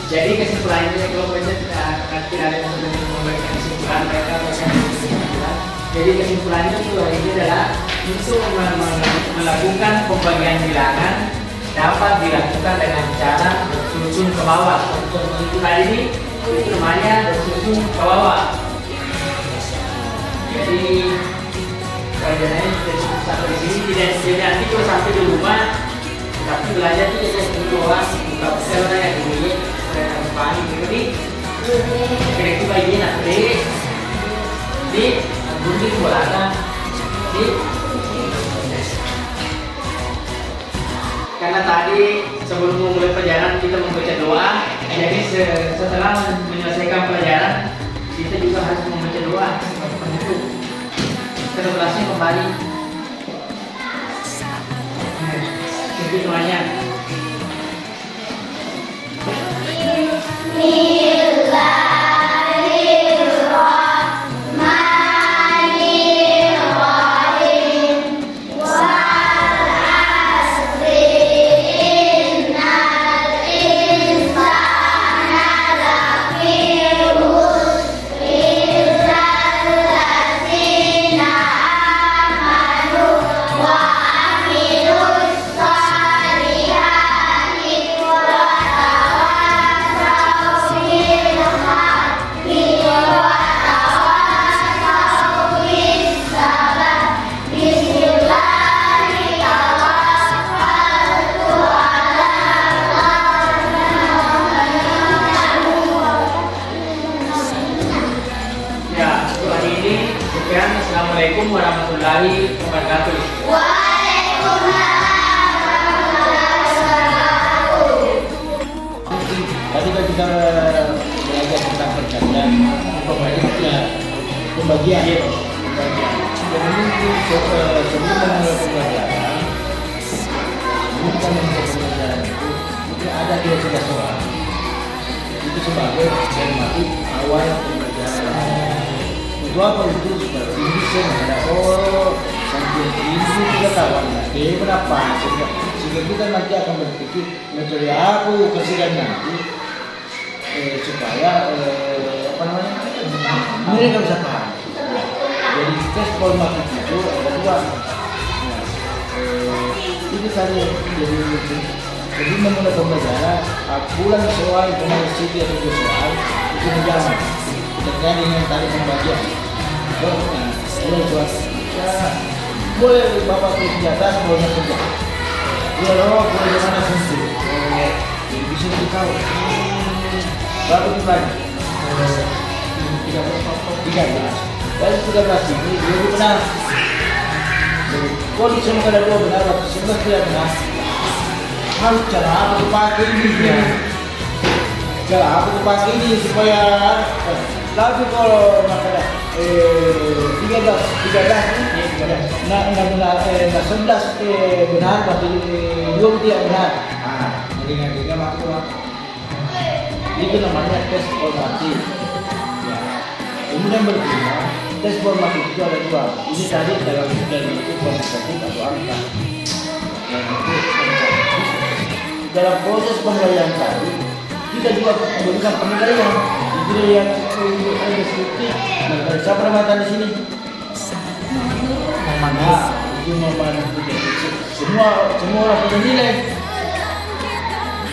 Jadi kesimpulannya, kalau tidak ada yang memberikan kesimpulan, mereka memberikan kesimpulan. Jadi kesimpulannya itu hari ini adalah untuk melakukan pembagian bilangan dapat dilakukan dengan cara bersusun ke bawah. Untuk kali ini itu namanya bersusun ke bawah. Jadi pelajarannya sudah cukup sampai di sini. Tidak nanti kalau sampai di rumah, tapi belajar itu jadi keluar buka sekarang yang dulu saya pahami jadi kira-kira bagian nanti di bunyi bolanya di karena tadi sebelum memulai pelajaran kita membaca doa, jadi setelah menyelesaikan pelajaran kita juga harus membaca doa sebagai penutup. Kita kelasnya kembali. Jadi doanya. Assalamualaikum warahmatullahi wabarakatuh. Tadi kan kita belajar tentang perjanjian pembagian. Jadi sebelum memulai pembelajaran, itu ada 12 soal. Itu sebagai formatif awal pembelajaran. Untuk apa itu supaya bisa menghadap sampai ini kita tahu nanti berapa sehingga kita nanti akan berpikir metode apa kasihkan nanti supaya apa namanya mereka bisa paham. Jadi tes formatif itu ada dua. Ini tadi jadi memulai pembelajaran bulan soal kemudian siti atau 2 soal itu menjawab terkait dengan tadi pembagian. Boleh bapak tulis di atas, boleh sentuh. Boleh mana sentuh. Jadi bisa kita tahu. Berapa itu lagi? 13. Dari 13 ini 2 benar. Jadi kalau semua ada 2 benar, waktu 11 tidak benar. Harus cara apa dipakai ini? Cara apa dipakai ini supaya tapi kalau makanya 13 nah 11 benar berarti 2 tidak benar. Jadi maksudnya itu namanya tes formatif. Ya. Kemudian berikutnya tes formatif itu ada 2. Ini tadi dalam itu kuantitatif atau angka. Dalam proses pembelajaran tadi kita juga memberikan penilaian. Jadi yang deskriptif. Nah, siapa namanya di sini? Mana? Itu Muhammad. Semua orang punya nilai.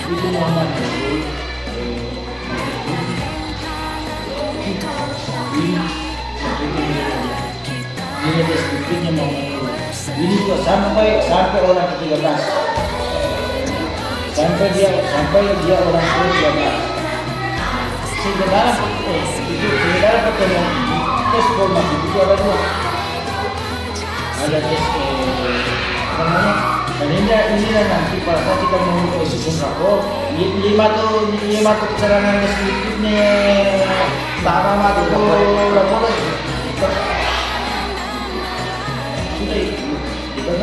Itu Muhammad. Ini deskriptifnya Muhammad. Ini juga sampai orang ke-13. Sampai dia orang ke-13. Sebenarnya pertemuan tes formatif itu ada 2. Ada tes apa namanya? Dan ini nanti pada saat kita mau susun rapor, 5 keterangan deskriptifnya tak lama itu rapor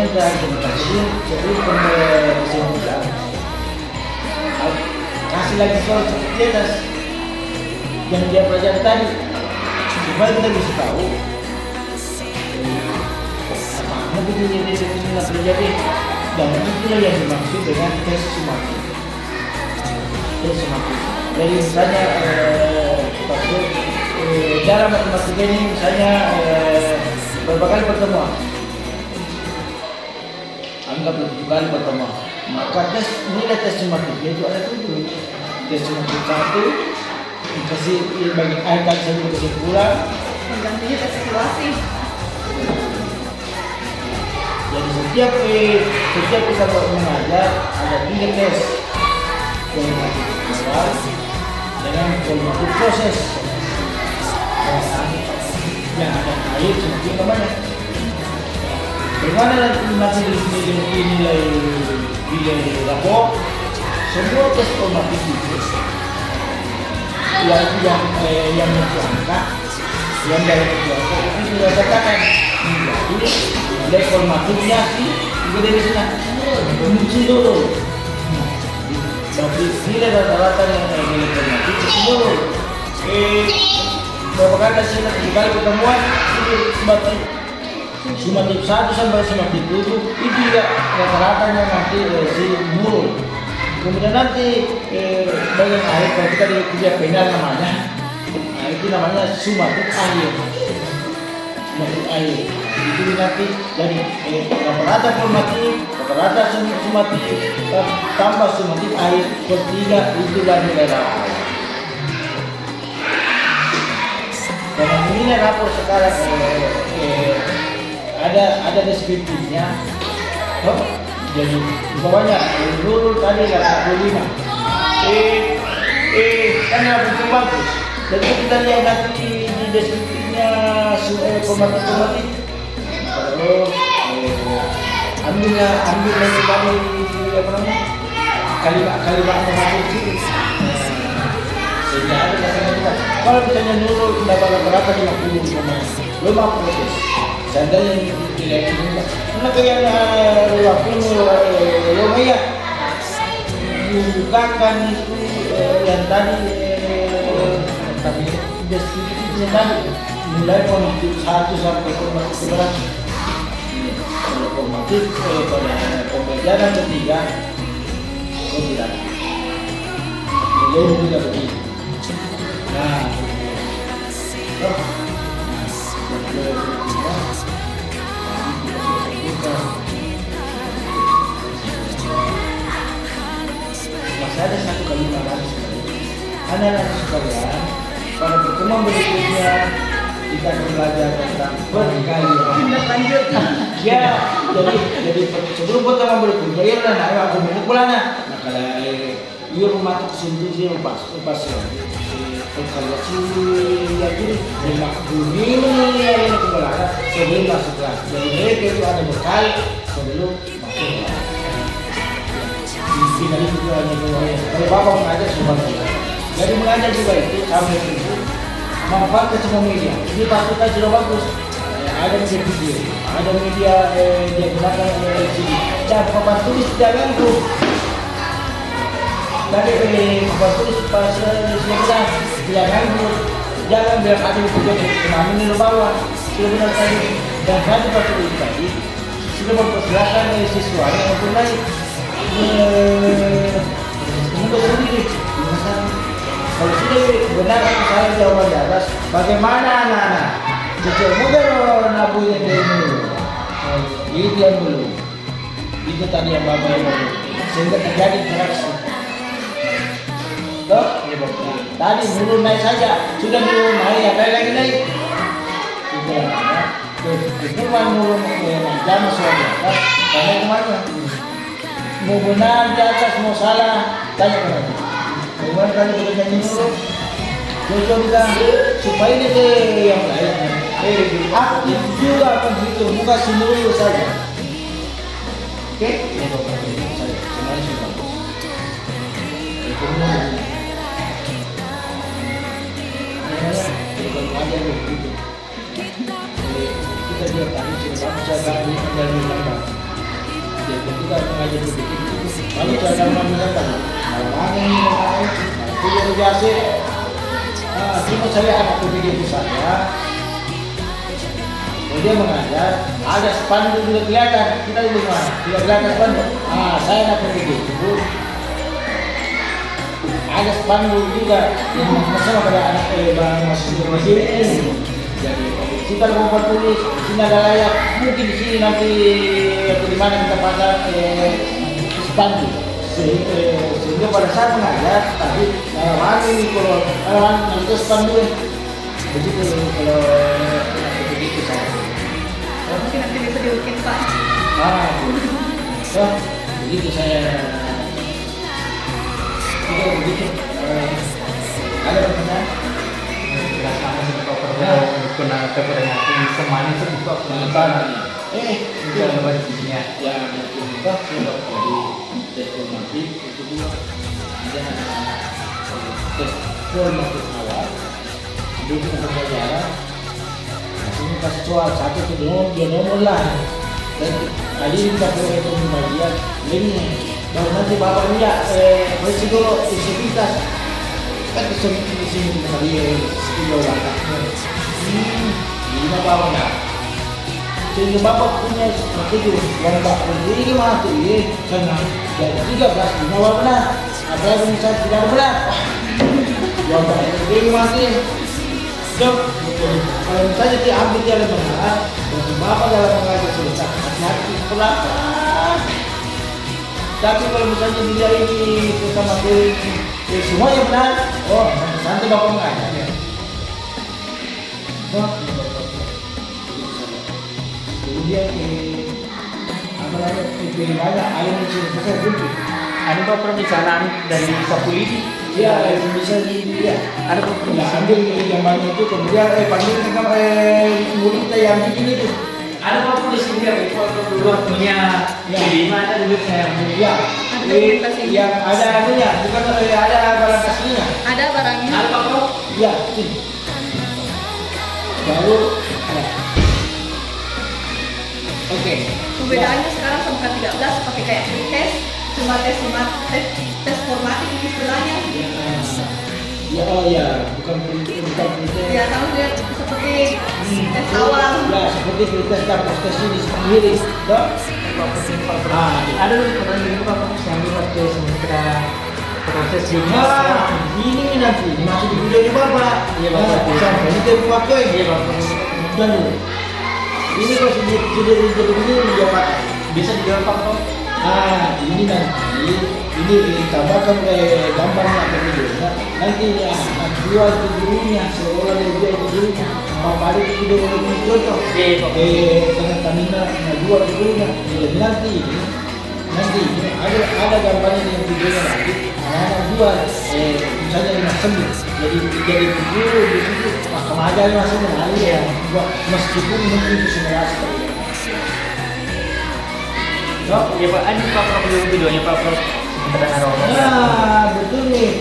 kita argumentasi jadi kesimpulan kasih lagi soal seperti atas yang dia pelajari tadi supaya kita bisa tahu apa begini nggak terjadi dan itulah yang dimaksud dengan tes sumatif. Jadi misalnya dalam matematika ini misalnya berapa kali pertemuan, anggaplah 7 kali pertemuan, maka nilai tes sumatifnya itu ada 7. Tes sumatif 1 dikasih bagi angka satu kesimpulan, menggantinya tes situasi. jadi setiap kita mengajar ada 3 tes, formatif awal dengan formatif proses yang ada air semakin banyak. Bagaimana nanti nilai rapor semua tes formatif itu yang angka yang dari angka itu sudah katakan jadi nilai formatifnya sih juga dari sana muncul dulu. Tapi nilai rata-rata yang nilai formatif semua berapa kali hasilnya 7 kali pertemuan itu sumatif 1 sampai sumatif 7 itu juga rata-ratanya nanti si mul. Kemudian nanti bagian akhir kalau kita di kuliah penal namanya, nah itu namanya sumatif akhir. Sumatif akhir itu nanti jadi rata-rata formatif, rata-rata sumatif tambah sumatif akhir ketiga itulah nilai rapor. Dan ini rapor sekarang ada deskriptifnya. Jadi bawahnya dulu tadi 85. Kan rapor itu bagus. Jadi kita lihat nanti di deskriptifnya formatif. Terus ambil lagi kali apa namanya kalimat formatif itu. Sehingga ada kata kita kalau misalnya dulu dapat rata-rata 50 proses seandainya nilai ini karena kayak lumayan bukakan itu yang tadi tapi deskripsinya tadi mulai formatif 1 sampai formatif berapa formatif pada pembelajaran ketiga tidak nilai tidak begitu. Nah, masih ada satu kalimat lagi. Anak-anak sekalian, pada pertemuan berikutnya kita akan belajar tentang perkalian. Tindak lanjut. Ya, jadi sebelum pertemuan berikutnya, ya lah, aku mau pulang nah. Nah kalau rumah kesuntuk sih lepas kalkulasi ya jadi lima ini yang kebelakangan sebelum masuk kelas. Jadi mereka itu ada bekal sebelum masuk kelas. Di kali juga hanya kalau bapak mengajar semua. Jadi mengajar juga itu sampai itu manfaatkan semua media. Ini pasukan sudah bagus. Ada media video, ada media yang gunakan LCD. Dan papan tulis jangan tuh. Tadi papan tulis pas jangan biar ada di tujuan kemarin di bawah sudah benar tadi dan satu pakai itu tadi sudah mempersilakan siswa yang untuk naik untuk sendiri. Kalau sudah benar saya jawaban di atas bagaimana anak-anak kecil muda nabunya dulu itu yang belum itu tadi yang bapak yang belum sehingga terjadi interaksi. Tadi dulu naik saja, sudah dulu naik, ya lagi naik. Itu kan dulu jam suami, tanya kemana? Mau benar di atas, mau salah, tanya kemana? Bagaimana tadi bekerja dulu? Jojo bilang supaya ini ke yang lain. Aku juga akan begitu, muka dulu saja. Oke? Semuanya sudah. Kita lihat tadi cerita dari Jadi kita mengajar begitu. Lalu cara mengajarkan malam ini itu biasa. Cuma saya anak PPG itu saya. Dia mengajar, ada spanduk juga kelihatan. Kita di mana? Tidak kelihatan spanduk. Saya anak PPG itu. Ada spanduk juga yang masalah pada anak mahasiswa ini. Jadi kita mau tulis, di sini ada layak, mungkin di sini nanti di mana kita pasang spanduk. Sehingga pada saat mengajar, tadi mana ini kalau nanti spanduk begitu kalau begitu saya. Mungkin nanti bisa diukir Pak. Begitu saya. Begitu. Ada pertanyaan? Jelaskan sebuah perbedaan kepada semanis sebuah perbedaan. Itu ada bagiannya. Ya, kita sudah jadi tes formatif itu dua. Ada tes formatif awal. Jadi kita pembelajaran. Ini kasih soal satu ke dua nomor lah. Dan tadi kita perlu pembagian ini. Baru nanti bapak lihat resiko integritas kan di sini kita lihat skill langkahnya. Ini bapak enggak. Sehingga bapak punya seperti itu. Yang bapak ini mati karena dari 13 awal benar. Ada yang misalnya tidak benar. Yang bapak ini mati. Kalau misalnya diambil dia benar, dan bapak dalam mengajar selesai, hati-hati pelakon. Tapi kalau misalnya dia ini sama materi semuanya benar, nanti bapak mengajar. Kemudian apa lagi? Banyak alim selesai dulu. Ada perbicaraan dari Sapulidi. Iya, bisa dia. Ada perbicaraan ambil yang banyak itu kemudian panggil murid kita yang bikin itu. Ada apa di sini ya? Dua punya lima ada dulu saya. Ya. Ada dokumentasinya. Yang ada anunya, bukan ada barang aslinya. Ada barangnya. Ada Pak Prof? Ya, sini. Lalu Oke. Perbedaannya sekarang sama K13 pakai kayak tes, cuma tes formatif istilahnya. Ya, ya, bukan tes. Ya, tahu dia seperti tes awal. Ya, seperti tes dapur tes ini sendiri. Toh? Ada pernah dulu Pak Prof sambil waktu kita proses juga. Ini nanti masih di videonya bapak. Iya bapak. Sampai ini tempo pakai. Iya bapak. Dan ini kalau sudah begini dia pakai. Bisa dijawab Pak Prof? Ini nanti ini ditambahkan gambarnya atau videonya. Nanti akan jual ke gurunya, seolah dia jual ke gurunya. Bapak ada di video ini contoh. Dengan Tamina jual ke gurunya. Nanti ada gambarnya dengan videonya nanti. Anak jual, misalnya 5 sembil. Jadi guru di situ, kemaja masih mengalir ya. Meskipun mungkin itu semua Ya Pak, ada Pak Prof dulu videonya Pak Prof. Sebentar ada. Nah, betul nih.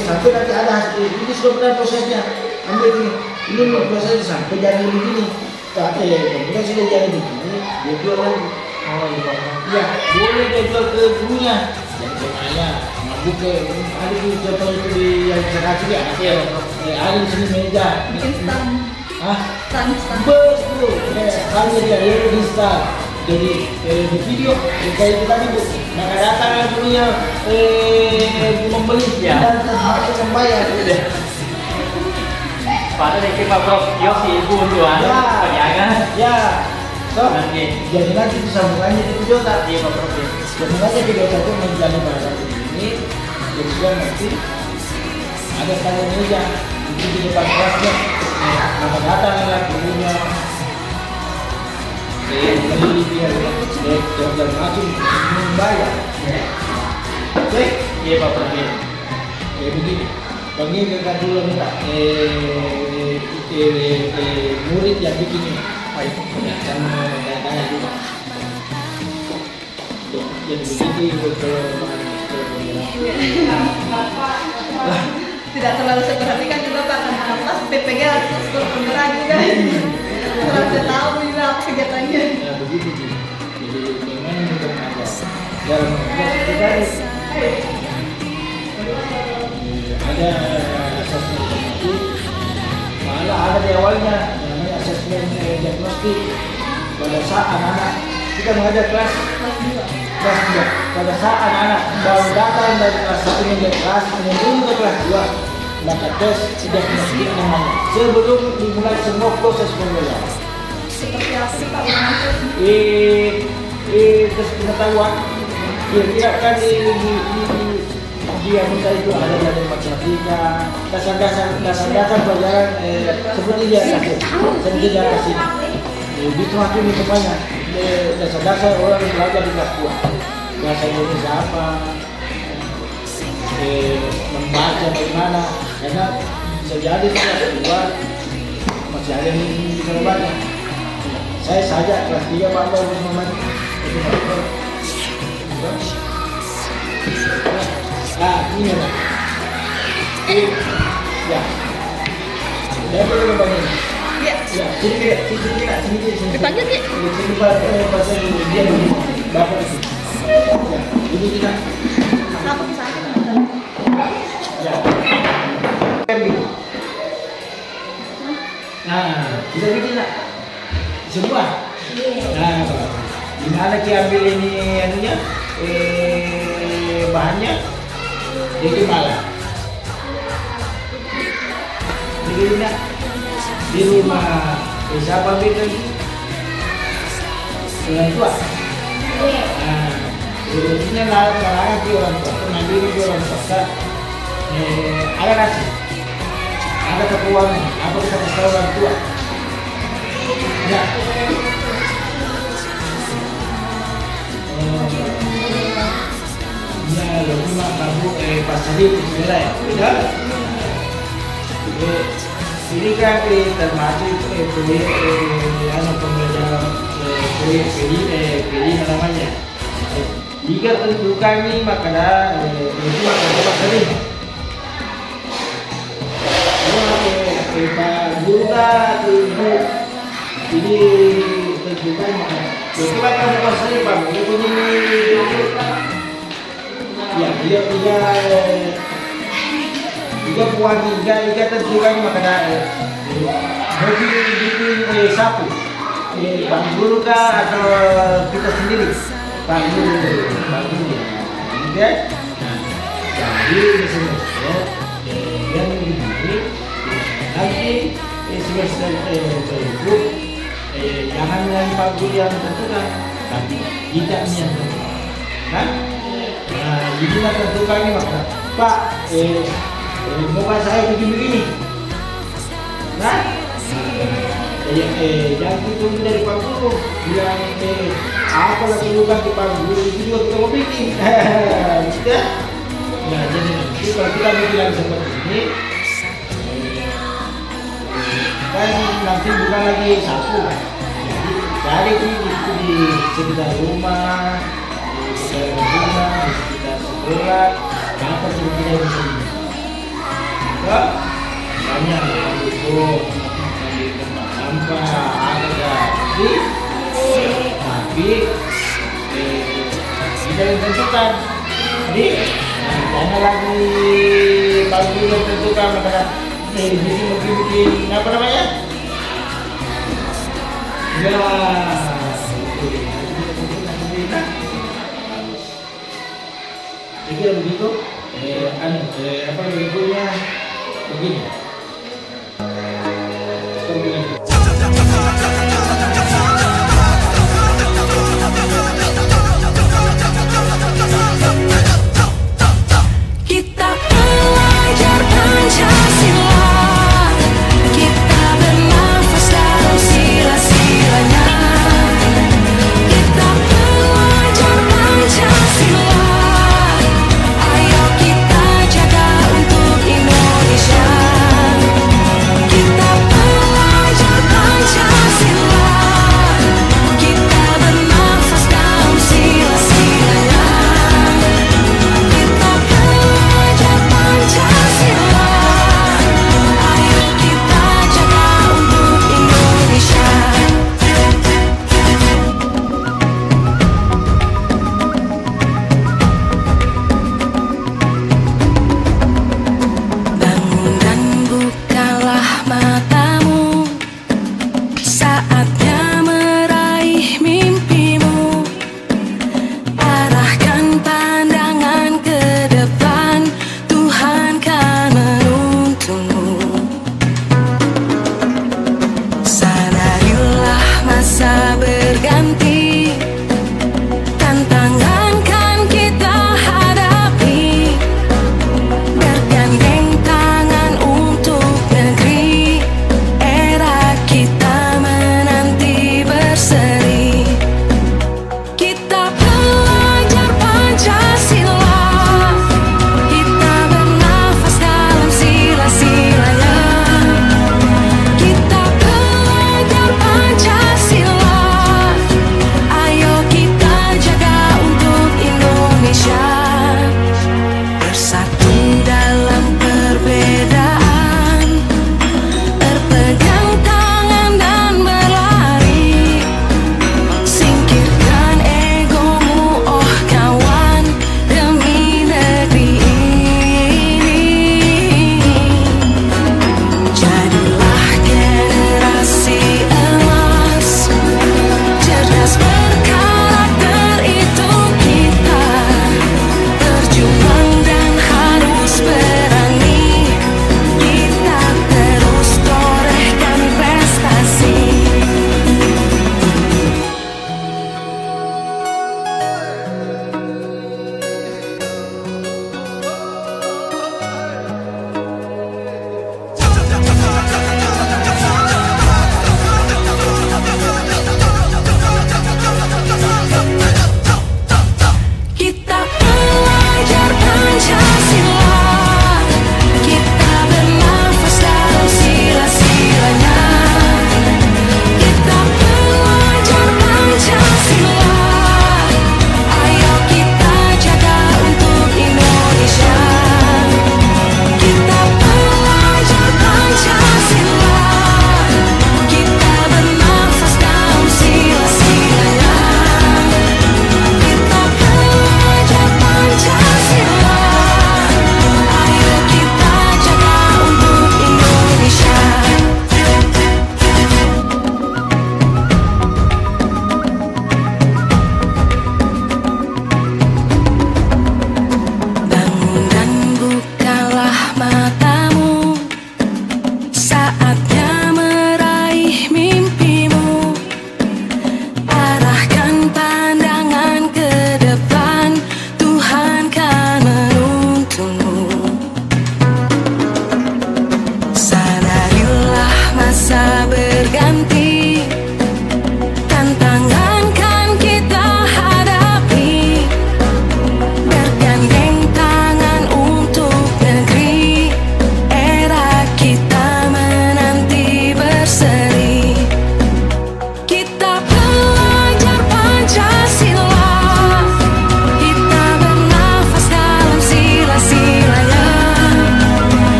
Sampai nanti ada hasil. Ini sudah benar prosesnya. Ambil ini prosesnya sampai jadi begini. Kemudian sudah jadi begini, dia jual lagi. Oh iya Pak Prof. Ya, boleh dia jual ke gurunya. Jadi kemana? Bukan ada di contoh itu di yang saya kasih ya. Iya Pak Prof. Ada di sini meja. Bikin stand. Stand. Betul. Hanya dia di stand. Jadi di video kayak kita itu maka datang punya membeli dan terus membayar. Pada dari Pak Prof, yo si ibu untuk penjaga. Ya. So, nanti nanti disambungannya di video tak? Iya Pak Prof. Sebenarnya video satu menjadi barang ini, kemudian nanti ada tanda meja di depan kelasnya. Maka datang lagi punya beli dia dan langsung membayar. Oke? Iya Pak Prof. Begini. Panggilkan dulu minta murid yang bikin ini. Kan tanya dulu. Jadi begitu Tidak terlalu saya perhatikan juga Pak, karena kelas PPG harus berpenggerak juga. Terlalu saya tahu juga apa kegiatannya. Ya begitu sih. Jadi memang untuk mengajar dalam kita ini ada asesmen kognitif, malah ada di awalnya namanya asesmen diagnostik. Pada saat anak-anak kita mengajar kelas 2, pada saat anak-anak baru datang dari kelas 1 menjadi kelas menuju ke kelas 2, maka tes diagnostik namanya sebelum dimulai semua proses pembelajaran. Seperti apa sih Pak? Tes pengetahuan kira-kira kan dia minta itu ada dari matematika, dasar pelajaran seperti dia kasih gitu hakim itu banyak dasar orang yang belajar di kelas 2, bahasa Indonesia apa, membaca bagaimana, karena bisa jadi kelas 2 masih ada yang bisa membaca. Saya saja kelas 3 Pak harus membaca. Ini ya. Ya. Dia boleh membaca. Iya. Ya, sini. Dipanggil Ki. Sini bahasa dia begini. Bapak itu. Ya, ini kita. Apa kesana? Ya. Nah, kita bikin nak. Semua. Nah, gimana kita ambil ini anunya? Bahannya itu malah. Jadi nak di rumah siapa ambil lagi? Orang tua. Nah, ini larangan di orang tua. Pengambil di orang tua. Ada nasi, ada keuangan, apa kita kasih orang tua? Ya. Ya, lebih mah kamu pas tadi bila ya. Ini kan termasuk proyek pembelajaran proyek PDI namanya. Jika tentukan ini maka itu maka tadi. Pak Guru Ibu ini tentukan maka. Jadi apa maksudnya Pak? Ya dia puan tiga tentukan maka bagi sapu Pak Guru atau kita sendiri Pak Guru ya. Jadi yang begini nanti semester berikut jangan dengan Pak Guru yang tentukan tapi kita yang tentukan kan. Nah, jadi kita tentukan ini maka Pak muka saya begini nah jangan ditunggu dari Pak Guru bilang apa lagi luka di Pak Guru itu juga kita mau bikin gitu. Nah jadi nanti kalau kita bilang seperti ini kan nanti bukan lagi sapu kan, jadi di sekitar rumah, di sekitar sekolah, apa seperti itu banyak itu di tempat sampah ada tapi kita tentukan jadi jangan lagi bagi yang tentukan maka bikin apa namanya ya kira begitu apa berikutnya begini